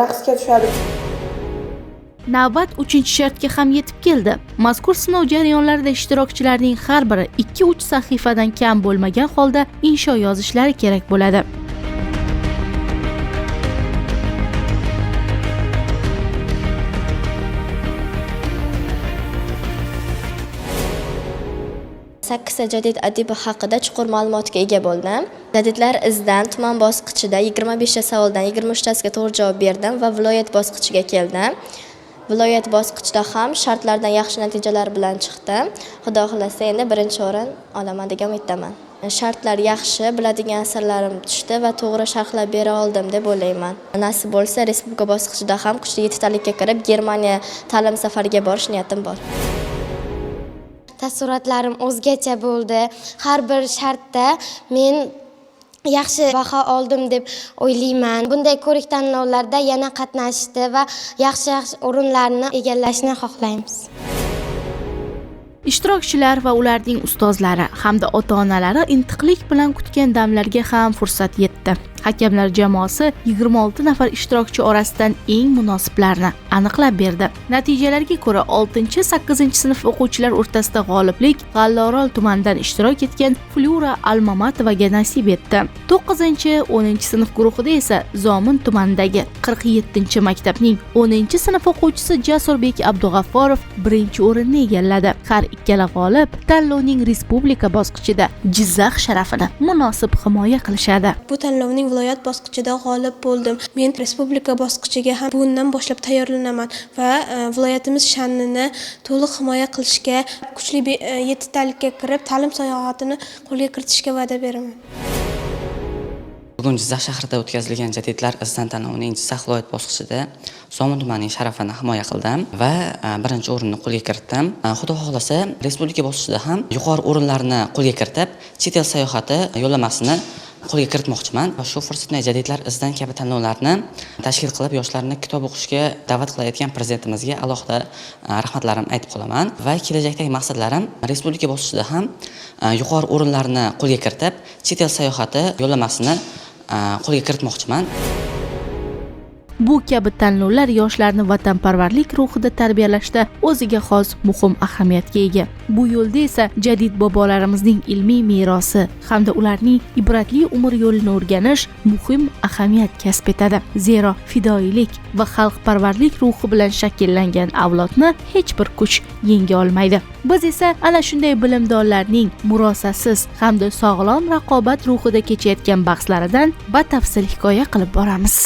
raqsga tushadi. Navbat 3-shartga ham yetib keldi. Mazkur sinov jarayonlarida ishtirokchilarning har biri 2-3 sahifadan kam bo'lmagan holda insho yozishlari kerak bo'ladi. Sakkizta jadid adibi haqida chuqur ma'lumotga ega bo'ldim. Jadidlar izdan tuman bosqichida 25 ta savoldan 23 tasiga to'g'ri javob berdim va viloyat bosqichiga keldim. Viloyat bosqichida ham shartlardan yaxshi natijalar bilan chiqdim. Xudo xolasa endi birinchi o'rin olaman degan umiddaman. Shartlar yaxshi, biladigan asarlarim tushdi va to'g'ri sharhlab bera oldim deb o'ylayman. Nasib bo'lsa, respublika bosqichida ham kuchli 7 talikka kirib, Germaniya ta'lim safariga borish niyatim bor. Taassurotlarim o'zgacha bo'ldi. Har bir shartda men yaxshi baho oldim deb o'ylayman. Bunday ko'rik tanlovlarda yana qatnashishni va yaxshi o'rinlarni egallashni xohlaymiz. Ishtirokchilar va ularning ustozlari hamda ota-onalari intiqlik bilan kutgan damlarga ham fursat yetdi. Hakamlar jamoasi 26 nafar ishtirokchi orasidan eng munosiblarni aniqlab berdi. Natijalarga ko'ra 6-8 sinf o'quvchilar o'rtasida g'oliblik G'allorol tumanidan ishtirok etgan Flora Almamatovaga nasib etdi. 9-10 sinf guruhida esa Zomin tumanidagi 47-maktabning 10-sinf o'quvchisi Jasurbek Abdug'afforov birinchi o'rinni egalladi. Har ikkala g'olib tanlovning respublika bosqichida Jizzax sharafini munosib himoya qilishadi. Bu tanlovning viloyat bosqichida g'olib bo'ldim. Men respublika bosqichiga ham bundan boshlab tayyorlanaman va viloyatimiz sha'nini to'liq himoya qilishga, kuchli 7 talikka kirib, ta'lim sayohatini qo'lga kiritishga va'da beraman. Bugun Jizzax shahrida o'tkazilgan jadidlar izdan tanlovining Jizzax viloyat bosqichida Zomin tumanining sharafini himoya qildim va birinchi o'rinni qo'lga kiritdim. Xudo xolasa, respublika bosqichida ham yuqori o'rinlarni qo'lga kiritib, chet el sayohati yo'llamasini qo'lga kiritmoqchiman. Shu fursatda jadidlar izdan kabi tanlovlarni tashkil qilib, yoshlarni kitob o'qishga da'vat qilayotgan prezidentimizga alohida rahmatlarimni aytib qolaman va kelajakdagi maqsadlarim respublika bosqichida ham yuqori o'rinlarni qo'lga kiritib, chet el sayohati yo'llamasini qo'lga kiritmoqchiman. Bu kabi tanlovlar yoshlarni vatanparvarlik ruhida tarbiyalashda o'ziga xos muhim ahamiyatga ega. Bu yo'lda esa jadid bobolarimizning ilmiy merosi hamda ularning ibratli umr yo'lini o'rganish muhim ahamiyat kasb etadi. Zero fidoyilik va xalqparvarlik ruhi bilan shakllangan avlodni hech bir kuch yenga olmaydi. Biz esa ana shunday bilimdonlarning murosasiz hamda sog'lom raqobat ruhida kechayotgan bahslaridan batafsil hikoya qilib boramiz.